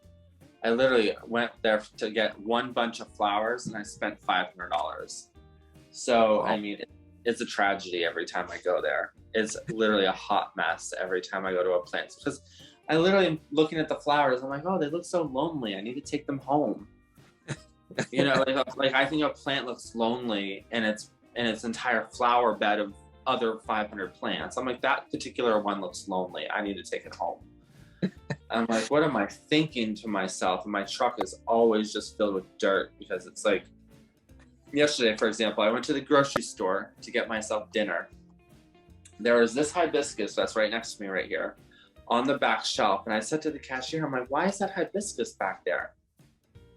B: I literally went there to get one bunch of flowers and I spent $500. So,
A: Wow.
B: I mean, it's a tragedy every time I go there. It's literally a hot mess every time I go to a plant store. Because I literally am looking at the flowers. I'm like, oh, they look so lonely. I need to take them home. You know, like I think a plant looks lonely in its entire flower bed of other 500 plants. I'm like, that particular one looks lonely. I need to take it home. I'm like, what am I thinking to myself? And my truck is always just filled with dirt because it's like, yesterday, for example, I went to the grocery store to get myself dinner. There was this hibiscus that's right next to me right here on the back shelf. And I said to the cashier, I'm like, why is that hibiscus back there?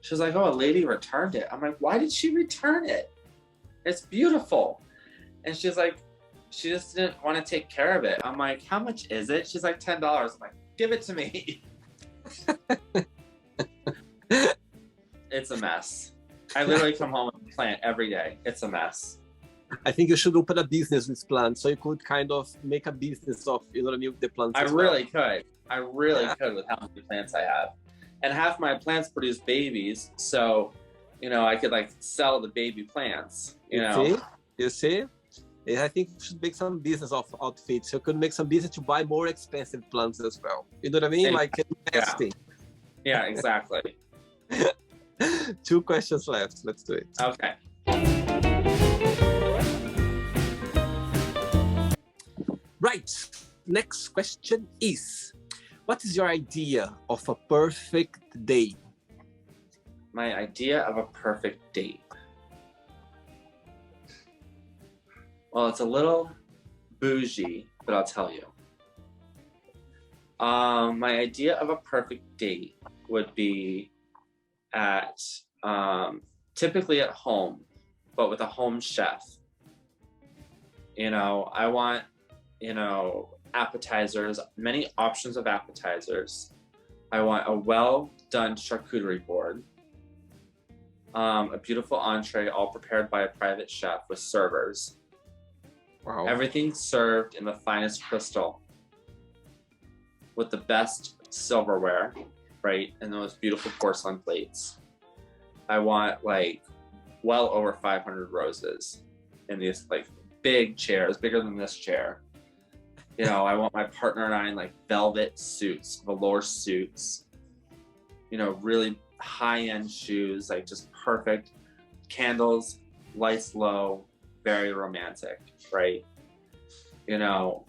B: She was like, oh, a lady returned it. I'm like, why did she return it? It's beautiful. And she's like, she just didn't want to take care of it. I'm like, how much is it? She's like, $10. I'm like, give it to me. It's a mess. I literally come home and plant every day. It's a mess.
A: I think you should open a business with plants, so you could kind of make a business of, you know what I mean, with the plants.
B: I really could. I really could with how many plants I have. And half my plants produce babies, so, you know, I could like sell the baby plants, you know.
A: You see? I think you should make some business of outfits. You could make some business to buy more expensive plants as well. You know what I mean? Like investing.
B: Yeah, exactly.
A: 2 questions left. Let's do it.
B: Okay.
A: Right. Next question is, what is your idea of a perfect day?
B: My idea of a perfect date. Well, it's a little bougie, but I'll tell you. My idea of a perfect date would be at typically at home, but with a home chef. You know, I want, you know, appetizers, many options of appetizers. I want a well done charcuterie board, a beautiful entree, all prepared by a private chef with servers.
A: Wow.
B: Everything served in the finest crystal with the best silverware, right? And those beautiful porcelain plates. I want like well over 500 roses in these like big chairs, bigger than this chair. You know, I want my partner and I in like velvet suits, velour suits, you know, really high-end shoes, like just perfect. Candles, lights low, very romantic, right? You know,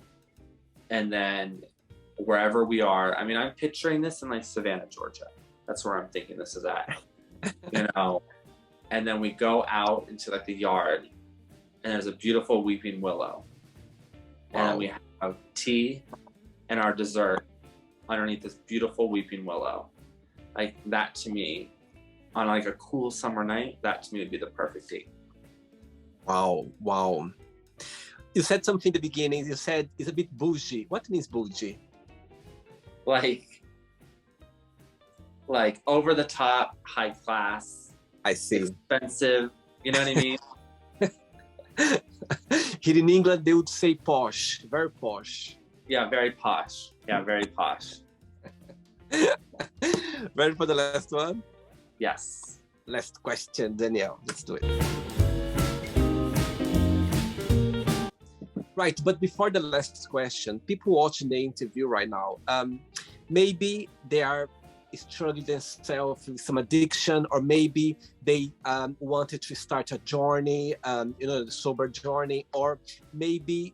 B: and then wherever we are, I mean, I'm picturing this in like Savannah, Georgia. That's where I'm thinking this is at, you know, and then we go out into like the yard and there's a beautiful weeping willow. Wow. And we have tea and our dessert underneath this beautiful weeping willow. Like that to me, on like a cool summer night, that to me would be the perfect date.
A: Wow, wow. You said something in the beginning, you said it's a bit bougie. What means bougie?
B: Like over the top, high class.
A: I see.
B: Expensive, you know what I mean?
A: Here in England, they would say posh, very posh.
B: Yeah, very posh. Yeah, very posh.
A: Ready for the last one?
B: Yes.
A: Last question, Danielle. Let's do it. Right, but before the last question, people watching the interview right now, maybe they are struggling themselves with some addiction, or maybe they wanted to start a journey, you know, the sober journey, or maybe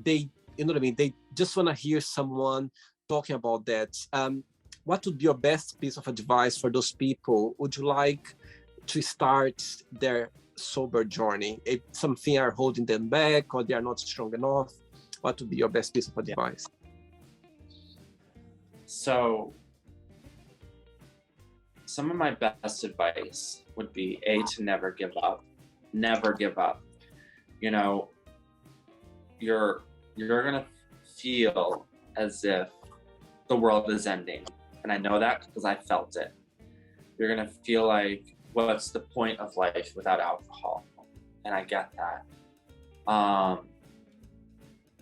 A: they, you know what I mean, they just want to hear someone talking about that. What would be your best piece of advice for those people? Would you like to start their sober journey? If something are holding them back or they are not strong enough, what would be your best piece of advice?
B: So some of my best advice would be to never give up. Never give up. You know, you're gonna feel as if the world is ending. And I know that because I felt it. You're gonna feel like, what's the point of life without alcohol? And I get that.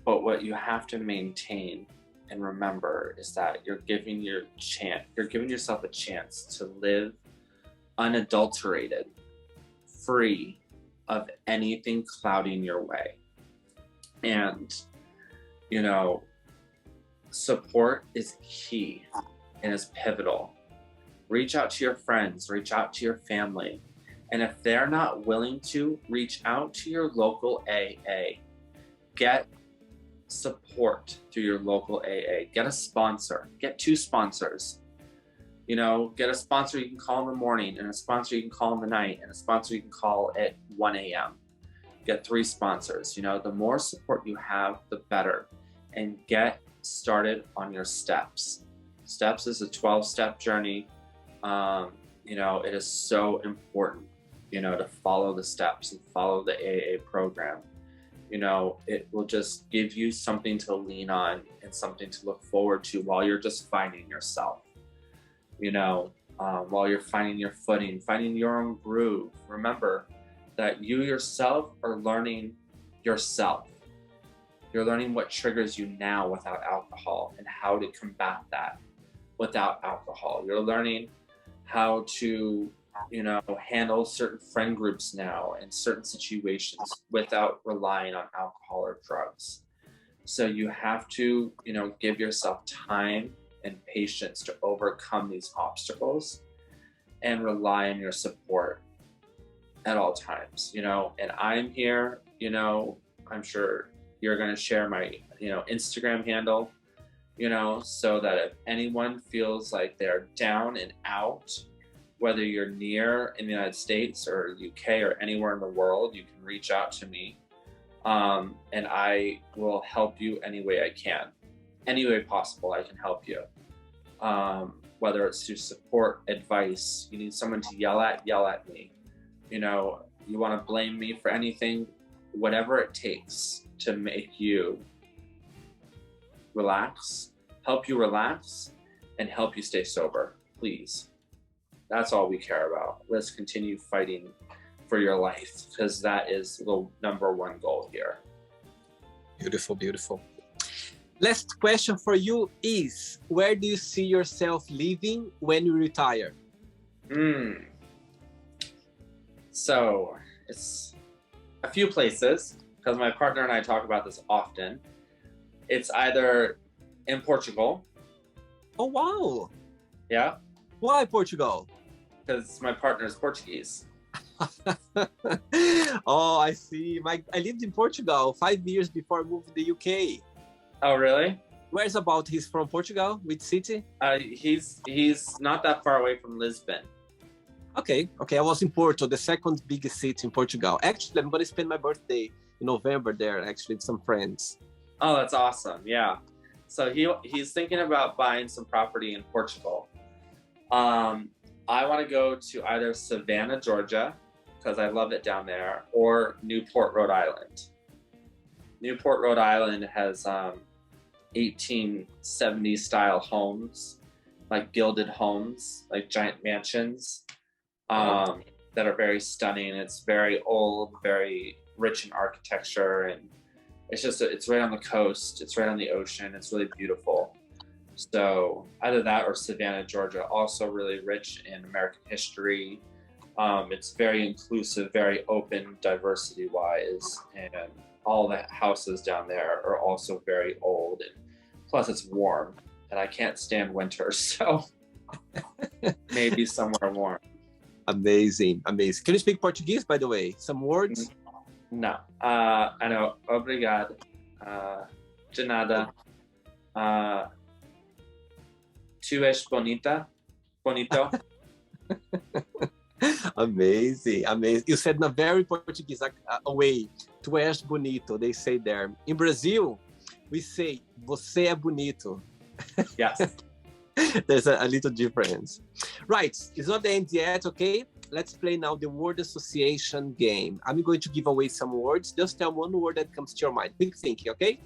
B: But what you have to maintain and remember is that you're giving yourself a chance to live unadulterated, free of anything clouding your way. And, you know, support is key and is pivotal. Reach out to your friends, reach out to your family. And if they're not willing to, reach out to your local AA. Get support through your local AA. Get a sponsor, get 2 sponsors. You know, get a sponsor you can call in the morning, and a sponsor you can call in the night, and a sponsor you can call at 1 a.m. Get 3 sponsors. You know, the more support you have, the better. And get started on your steps. Steps is a 12-step journey. You know, it is so important, you know, to follow the steps and follow the AA program. You know, it will just give you something to lean on and something to look forward to while you're just finding yourself. You know, while you're finding your footing, finding your own groove. Remember that you yourself are learning yourself. You're learning what triggers you now without alcohol and how to combat that without alcohol. You're learning how to, you know, handle certain friend groups now in certain situations without relying on alcohol or drugs. So you have to, you know, give yourself time and patience to overcome these obstacles and rely on your support at all times, you know. And I'm here, you know, I'm sure you're going to share my, you know, Instagram handle, you know, so that if anyone feels like they're down and out, whether you're near in the United States or UK or anywhere in the world, you can reach out to me. And I will help you any way I can. Any way possible, I can help you. Whether it's through support, advice, you need someone to yell at me. You know, you want to blame me for anything, whatever it takes to make you relax, help you relax, and help you stay sober, please. That's all we care about. Let's continue fighting for your life, because that is the number one goal here.
A: Beautiful, beautiful. Last question for you is, where do you see yourself living when you retire?
B: So it's a few places, because my partner and I talk about this often. It's either in Portugal.
A: Oh, wow.
B: Yeah.
A: Why Portugal?
B: Because my partner is Portuguese.
A: Oh, I see. I lived in Portugal 5 years before I moved to the UK.
B: Oh, really?
A: Where's about? He's from Portugal? Which city?
B: He's not that far away from Lisbon.
A: Okay. I was in Porto, the second biggest city in Portugal. Actually, I'm going to spend my birthday in November there, actually, with some friends.
B: Oh, that's awesome. Yeah. So he's thinking about buying some property in Portugal. I want to go to either Savannah, Georgia, because I love it down there, or Newport, Rhode Island. Newport, Rhode Island has 1870s style homes, like gilded homes, like giant mansions, that are very stunning. It's very old, very rich in architecture, and it's right on the coast. It's right on the ocean. It's really beautiful. So either that or Savannah, Georgia, also really rich in American history. It's very inclusive, very open, diversity-wise, and all the houses down there are also very old. And plus, it's warm, and I can't stand winter, so maybe somewhere warm.
A: Amazing. Can you speak Portuguese, by the way? Some words?
B: No. I know. Obrigado. De nada. Tu és bonita. Bonito.
A: Amazing. You said in a very Portuguese way, tu és bonito, they say there. In Brazil, we say, você é bonito.
B: Yes.
A: There's a little difference. Right, it's not the end yet, okay? Let's play now the word association game. I'm going to give away some words. Just tell one word that comes to your mind. Quick thinking, okay?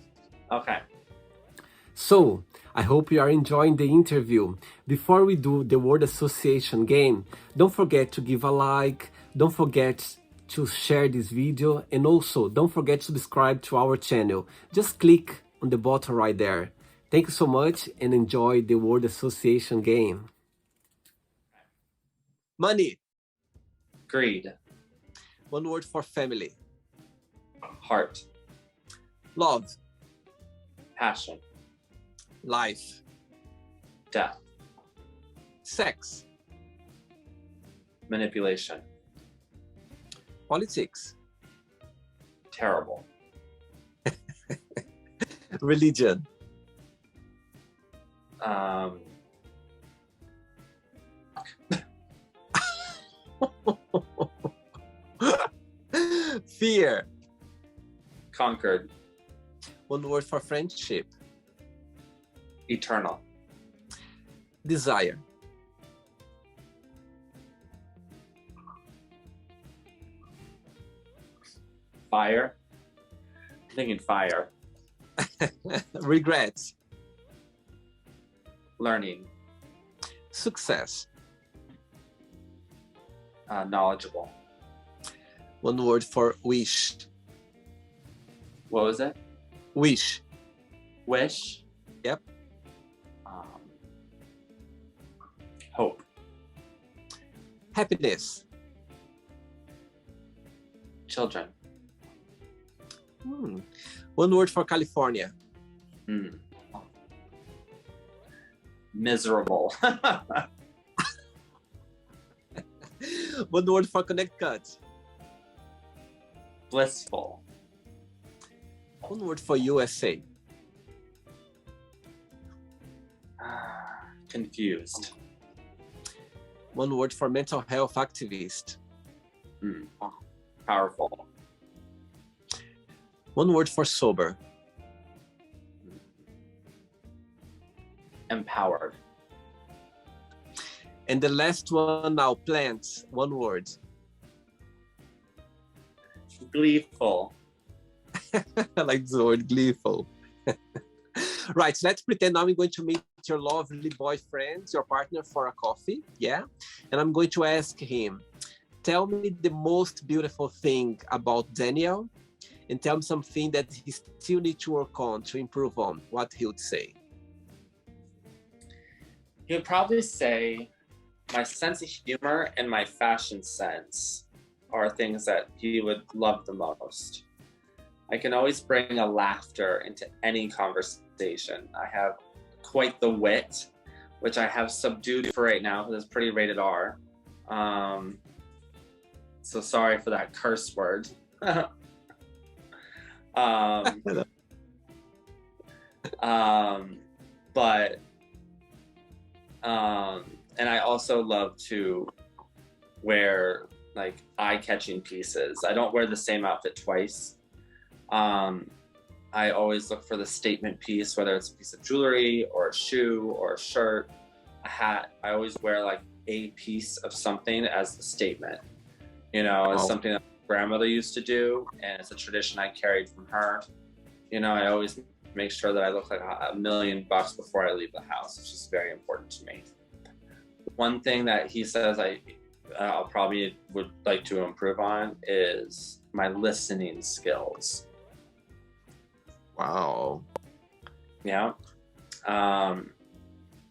B: Okay.
A: So, I hope you are enjoying the interview. Before we do the word association game, don't forget to give a like. Don't forget to share this video, and also don't forget to subscribe to our channel. Just click on the button right there. Thank you so much and enjoy the word association game. Money.
B: Greed.
A: One word for family.
B: Heart.
A: Love.
B: Passion.
A: Life.
B: Death.
A: Sex.
B: Manipulation.
A: Politics.
B: Terrible.
A: Religion. Fear.
B: Conquered.
A: One word for friendship.
B: Eternal.
A: Desire.
B: Fire. I'm thinking fire.
A: Regrets.
B: Learning.
A: Success.
B: Knowledgeable.
A: One word for wish.
B: What was it?
A: Wish.
B: Wish.
A: Yep.
B: Hope.
A: Happiness.
B: Children.
A: One word for California.
B: Miserable.
A: One word for Connecticut.
B: Blissful.
A: One word for USA.
B: Confused.
A: One word for mental health activist.
B: Powerful.
A: One word for sober.
B: Empowered.
A: And the last one now, plants. One word.
B: Gleeful.
A: I like the word gleeful. Right, so let's pretend now I'm going to meet your lovely boyfriend, your partner, for a coffee, yeah? And I'm going to ask him, tell me the most beautiful thing about Daniel, and tell me something that he still needs to work on, to improve on, what he would say.
B: He would probably say my sense of humor and my fashion sense are things that he would love the most. I can always bring a laughter into any conversation. I have quite the wit, which I have subdued for right now because it's pretty rated R. So sorry for that curse word. And I also love to wear like eye-catching pieces. I don't wear the same outfit twice. I always look for the statement piece, whether it's a piece of jewelry or a shoe or a shirt, a hat. I always wear like a piece of something as the statement, you know, as something that my grandmother used to do, and it's a tradition I carried from her. You know, I always make sure that I look like $1 million before I leave the house, which is very important to me. One thing that he says I'll probably would like to improve on is my listening skills.
A: Wow.
B: Yeah.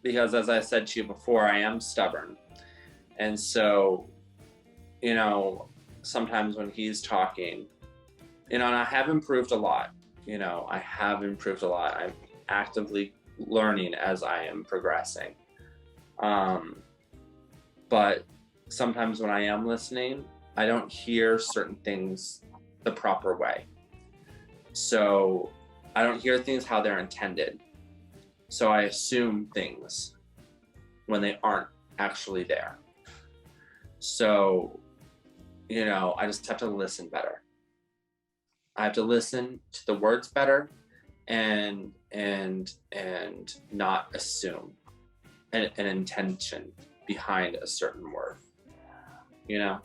B: Because as I said to you before, I am stubborn. And so, you know, sometimes when he's talking, you know, and I have improved a lot, you know, I have improved a lot. I'm actively learning as I am progressing. But sometimes when I am listening, I don't hear certain things the proper way. So I don't hear things how they're intended. So I assume things when they aren't actually there. So, you know, I just have to listen better. I have to listen to the words better and not assume an intention behind a certain word, you know?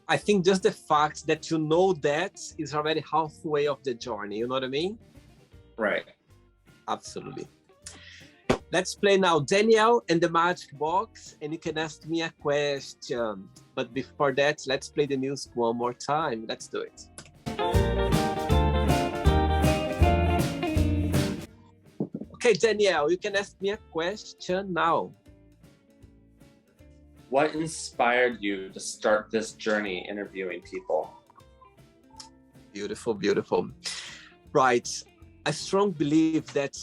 A: I think just the fact that you know that is already halfway of the journey, you know what I mean?
B: Right.
A: Absolutely. Let's play now Daniel and the Magic Box, and you can ask me a question. But before that, let's play the music one more time. Let's do it. Okay, Daniel, you can ask me a question now.
B: What inspired you to start this journey interviewing people?
A: Beautiful, beautiful. Right. I strongly believe that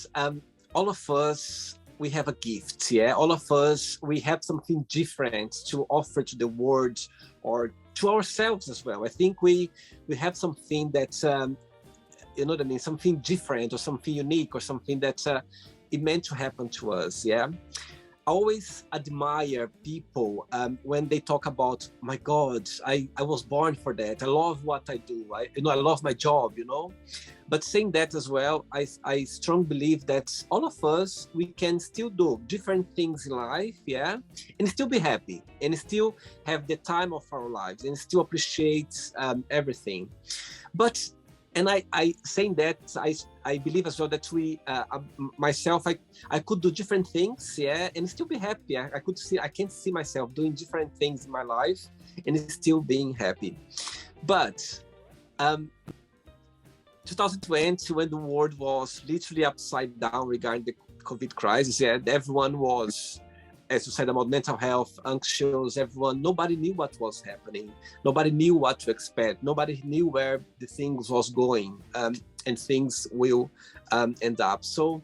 A: all of us, we have a gift, yeah? All of us, we have something different to offer to the world or to ourselves as well. I think we have something that, you know what I mean? Something different or something unique or something that it meant to happen to us, yeah? I always admire people when they talk about, my God, I was born for that. I love what I do. I love my job, you know. But saying that as well, I strongly believe that all of us, we can still do different things in life, yeah, and still be happy and still have the time of our lives and still appreciate everything. But and I saying that I believe as well that myself I could do different things, yeah, and still be happy. I can see myself doing different things in my life and still being happy. But 2020, when the world was literally upside down regarding the COVID crisis, yeah, everyone was, as you said, about mental health, anxious, nobody knew what was happening. Nobody knew what to expect. Nobody knew where the things was going and things will end up. So,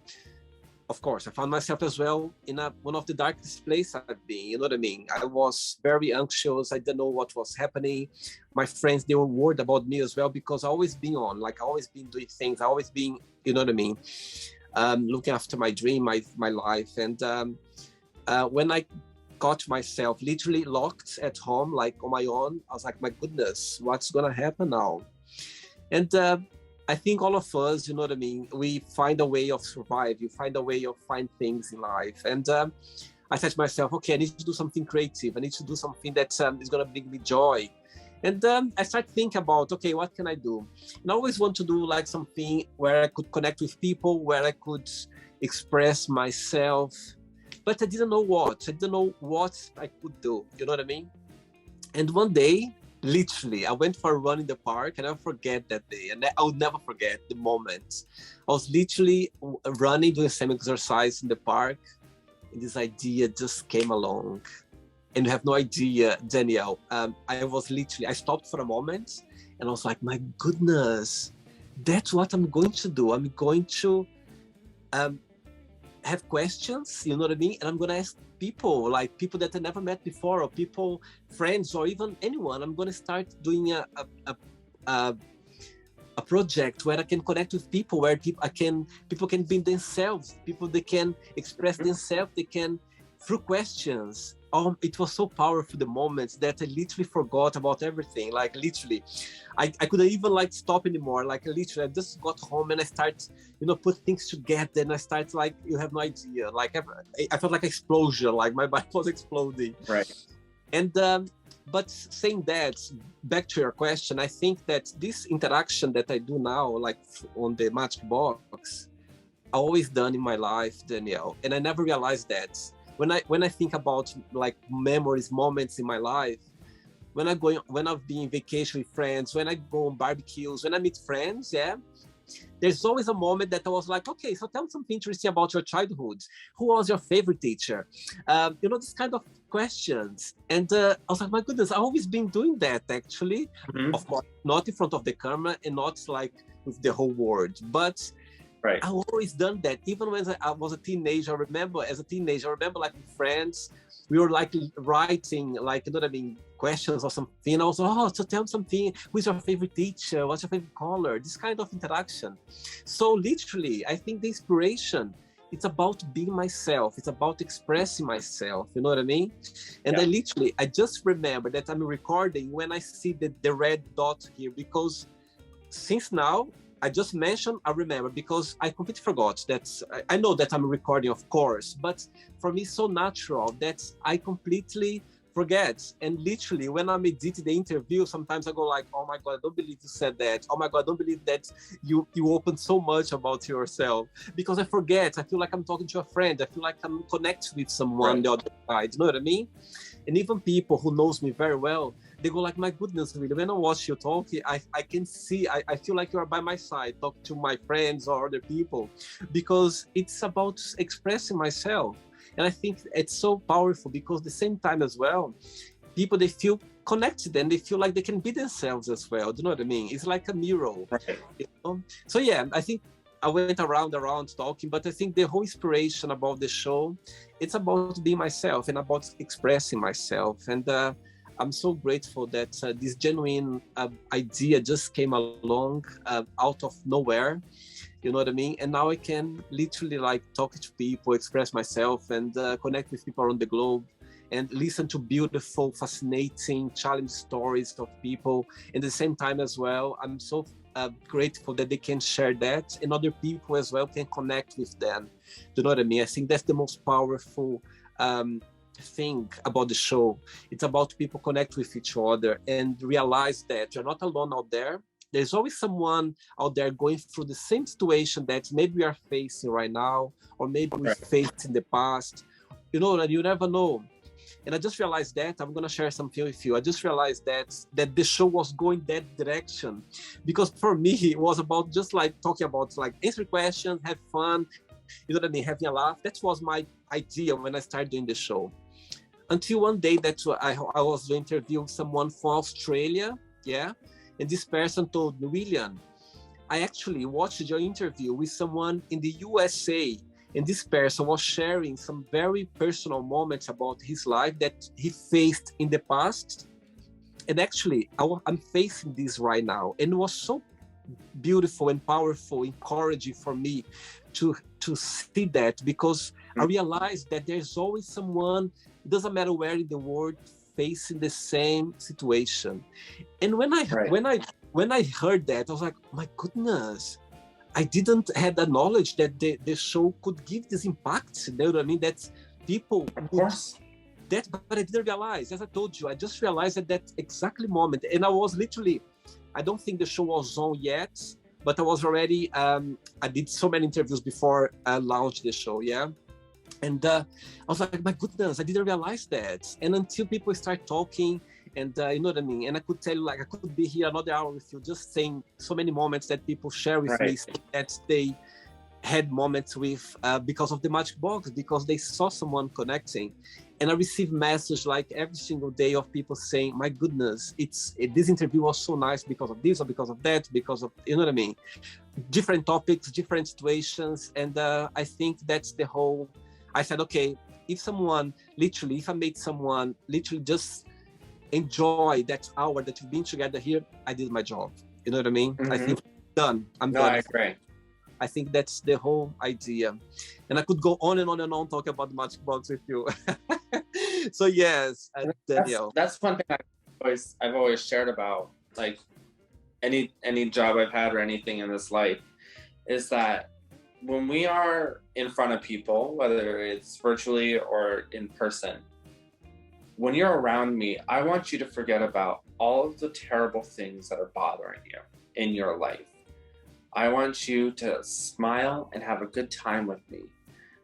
A: of course, I found myself as well in one of the darkest places I've been, you know what I mean? I was very anxious. I didn't know what was happening. My friends, they were worried about me as well because I always been on, like I always been doing things. I always been, you know what I mean? Looking after my dream, my life. And when I got myself literally locked at home, like on my own, I was like, my goodness, what's gonna happen now? And I think all of us, you know what I mean, we find a way of survive. You find a way of find things in life. And I said to myself, okay, I need to do something creative. I need to do something that is gonna bring me joy. And I started thinking about, okay, what can I do? And I always want to do like something where I could connect with people, where I could express myself. But I didn't know what. I didn't know what I could do. You know what I mean? And one day, literally, I went for a run in the park, and I'll forget that day. And I'll never forget the moment. I was literally running, doing some exercise in the park, and this idea just came along. And you have no idea, Daniel. I stopped for a moment, and I was like, my goodness, that's what I'm going to do. I'm going to have questions, you know what I mean? And I'm going to ask people, like people that I never met before, or people, friends, or even anyone. I'm going to start doing a project where I can connect with people, where people can be themselves, people they can express themselves, they can, through questions. It was so powerful, the moments, that I literally forgot about everything. Like literally, I couldn't even like stop anymore. Like literally, I just got home and I start, put things together, and I start like, you have no idea. Like I felt like an explosion, like my body was exploding.
B: Right.
A: And but saying that, back to your question, I think that this interaction that I do now, like on the Magic Box, I always done in my life, Danielle, and I never realized that. When I think about like memories, moments in my life, when I've been on vacation with friends, when I go on barbecues, when I meet friends, yeah, there's always a moment that I was like, okay, so tell me something interesting about your childhood. Who was your favorite teacher? This kind of questions. And I was like, my goodness, I've always been doing that actually. Mm-hmm. Of course, not in front of the camera and not like with the whole world, but right. I've always done that. Even when I was a teenager, I remember like with friends, we were like writing, like, questions or something. I was, so tell me something. Who's your favorite teacher? What's your favorite color? This kind of interaction. So literally, I think the inspiration, it's about being myself. It's about expressing myself. You know what I mean? And yeah. I just remember that I'm recording when I see the red dot here, because since now, I just mentioned, I remember, because I completely forgot that. I know that I'm recording, of course, but for me, it's so natural that I completely forget. And literally, when I'm editing the interview, sometimes I go like, "Oh my God, I don't believe you said that. Oh my God, I don't believe that you opened so much about yourself." Because I forget. I feel like I'm talking to a friend. I feel like I'm connected with someone on the other side. You know what I mean? And even people who knows me very well, they go like, "My goodness, really, when I watch you talk, I can see, I feel like you are by my side, talking to my friends or other people," because it's about expressing myself. And I think it's so powerful because at the same time as well, people, they feel connected and they feel like they can be themselves as well. Do you know what I mean? It's like a mirror.
B: Right.
A: You know? So yeah, I think I went around talking, but I think the whole inspiration about the show, it's about being myself and about expressing myself. And I'm so grateful that this genuine idea just came along out of nowhere. You know what I mean? And now I can literally like talk to people, express myself, and connect with people around the globe, and listen to beautiful, fascinating, challenging stories of people. At the same time as well, I'm so grateful that they can share that, and other people as well can connect with them. Do you know what I mean? I think that's the most powerful thing about the show. It's about people connect with each other and realize that you're not alone out there. There's always someone out there going through the same situation that maybe we are facing right now, or maybe we faced in the past. You know, and you never know. And I just realized that I'm gonna share something with you. I just realized that the show was going that direction, because for me it was about just like talking about like answer questions, have fun, you know what I mean, having a laugh. That was my idea when I started doing the show. Until one day that I was interviewing someone from Australia, yeah, and this person told me, "William, I actually watched your interview with someone in the USA, and this person was sharing some very personal moments about his life that he faced in the past. And actually, I'm facing this right now." And it was so beautiful and powerful, encouraging for me to see that, because I realized that there's always someone, it doesn't matter where in the world, facing the same situation. And when I heard that, I was like, my goodness, I didn't have the knowledge that the show could give this impact. You know what I mean? That people,
B: of course,
A: but I didn't realize. As I told you, I just realized at that exactly moment, and I was literally, I don't think the show was on yet, but I was already. I did so many interviews before I launched the show. Yeah. And I was like, my goodness, I didn't realize that. And until people start talking, and you know what I mean? And I could tell you, like, I could be here another hour with you, just saying so many moments that people share with me, that they had moments with because of the magic box, because they saw someone connecting. And I received messages like every single day of people saying, my goodness, this interview was so nice because of this or because of that, because of, you know what I mean? Different topics, different situations. And I think that's the whole, I said, okay, if I made someone literally just enjoy that hour that we've been together here, I did my job. You know what I mean? I think done. I'm done.
B: I agree.
A: I think that's the whole idea. And I could go on and on and on talking about the magic box with you. So yes, Daniel.
B: That's one thing I've always shared about, like any job I've had or anything in this life, is that when we are in front of people, whether it's virtually or in person, when you're around me, I want you to forget about all of the terrible things that are bothering you in your life. I want you to smile and have a good time with me,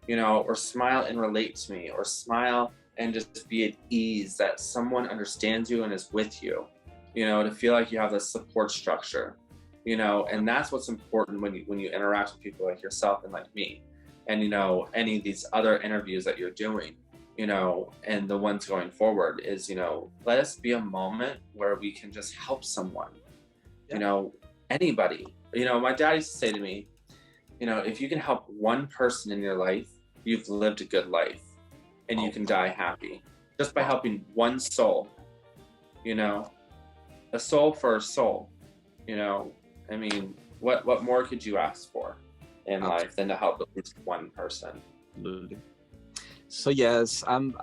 B: you know, or smile and relate to me, or smile and just be at ease that someone understands you and is with you, you know, to feel like you have this support structure. You know, and that's what's important when you interact with people like yourself and like me, and you know, any of these other interviews that you're doing, you know, and the ones going forward, is, you know, let us be a moment where we can just help someone, you know, anybody. You know, my dad used to say to me, you know, if you can help one person in your life, you've lived a good life, and you can die happy just by helping one soul. You know, a soul for a soul. You know, I mean, what more could you ask for in life than to help at least one person?
A: Absolutely. So yes, I'm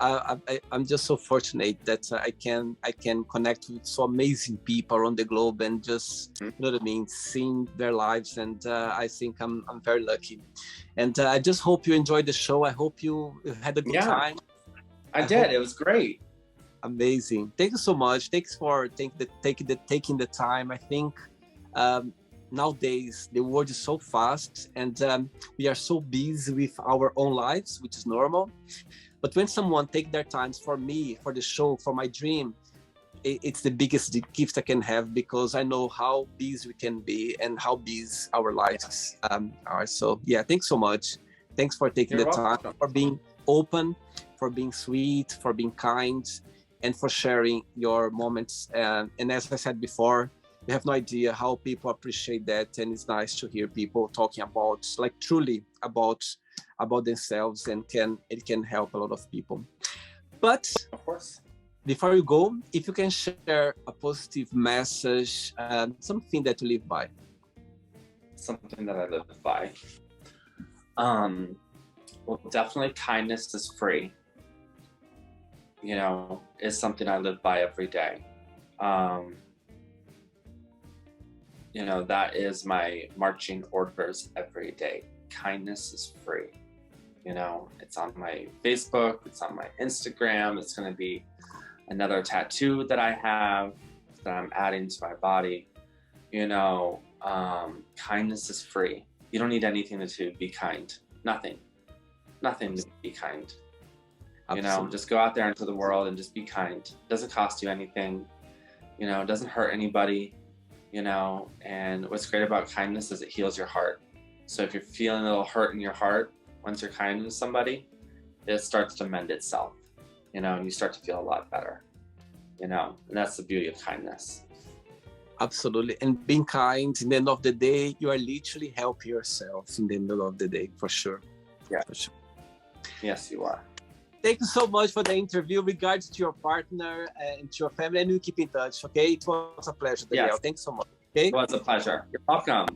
A: just so fortunate that I can connect with so amazing people around the globe, and just, you know what I mean, seeing their lives. And I think I'm very lucky. And I just hope you enjoyed the show. I hope you had a good time.
B: I did. It was great.
A: Amazing. Thank you so much. Thanks for taking the time. I think nowadays the world is so fast, and we are so busy with our own lives, which is normal. But when someone take their times for me, for the show, for my dream, it's the biggest gift I can have, because I know how busy we can be and how busy our lives are. So yeah, thanks so much. Thanks for taking the time, for being open, for being sweet, for being kind, and for sharing your moments. And as I said before, you have no idea how people appreciate that. And it's nice to hear people talking about, like, truly about themselves, and it can help a lot of people. But
B: of course,
A: before you go, if you can share a positive message, something that you live by.
B: Something that I live by. Well, definitely kindness is free. You know, is something I live by every day. You know, that is my marching orders every day. Kindness is free. You know, it's on my Facebook, it's on my Instagram, it's going to be another tattoo that I have that I'm adding to my body. You know, kindness is free. You don't need anything to be kind. Nothing to be kind. You know, just go out there into the world and just be kind. It doesn't cost you anything. You know, it doesn't hurt anybody. You know, and what's great about kindness is it heals your heart. So if you're feeling a little hurt in your heart, once you're kind to somebody, it starts to mend itself. You know, and you start to feel a lot better. You know, and that's the beauty of kindness.
A: Absolutely. And being kind, in the end of the day, you are literally helping yourself in the middle of the day, for sure.
B: Yeah.
A: For sure.
B: Yes, you are.
A: Thank you so much for the interview. Regards to your partner and to your family, and we keep in touch, okay? It was a pleasure, Daniel.
B: Yes.
A: Thanks so much. Okay?
B: It was a pleasure. You're welcome.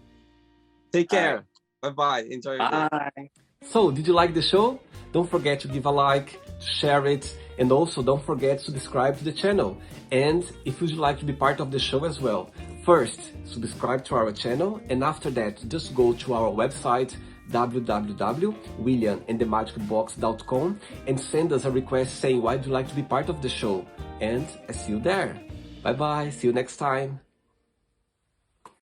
A: Take care. Bye-bye. Enjoy your day.
B: Bye.
A: So, did you like the show? Don't forget to give a like, share it, and also don't forget to subscribe to the channel. And if you'd like to be part of the show as well, first, subscribe to our channel, and after that, just go to our website, www.williamandthemagicbox.com, and send us a request saying why do you like to be part of the show. And I see you there. Bye bye. See you next time.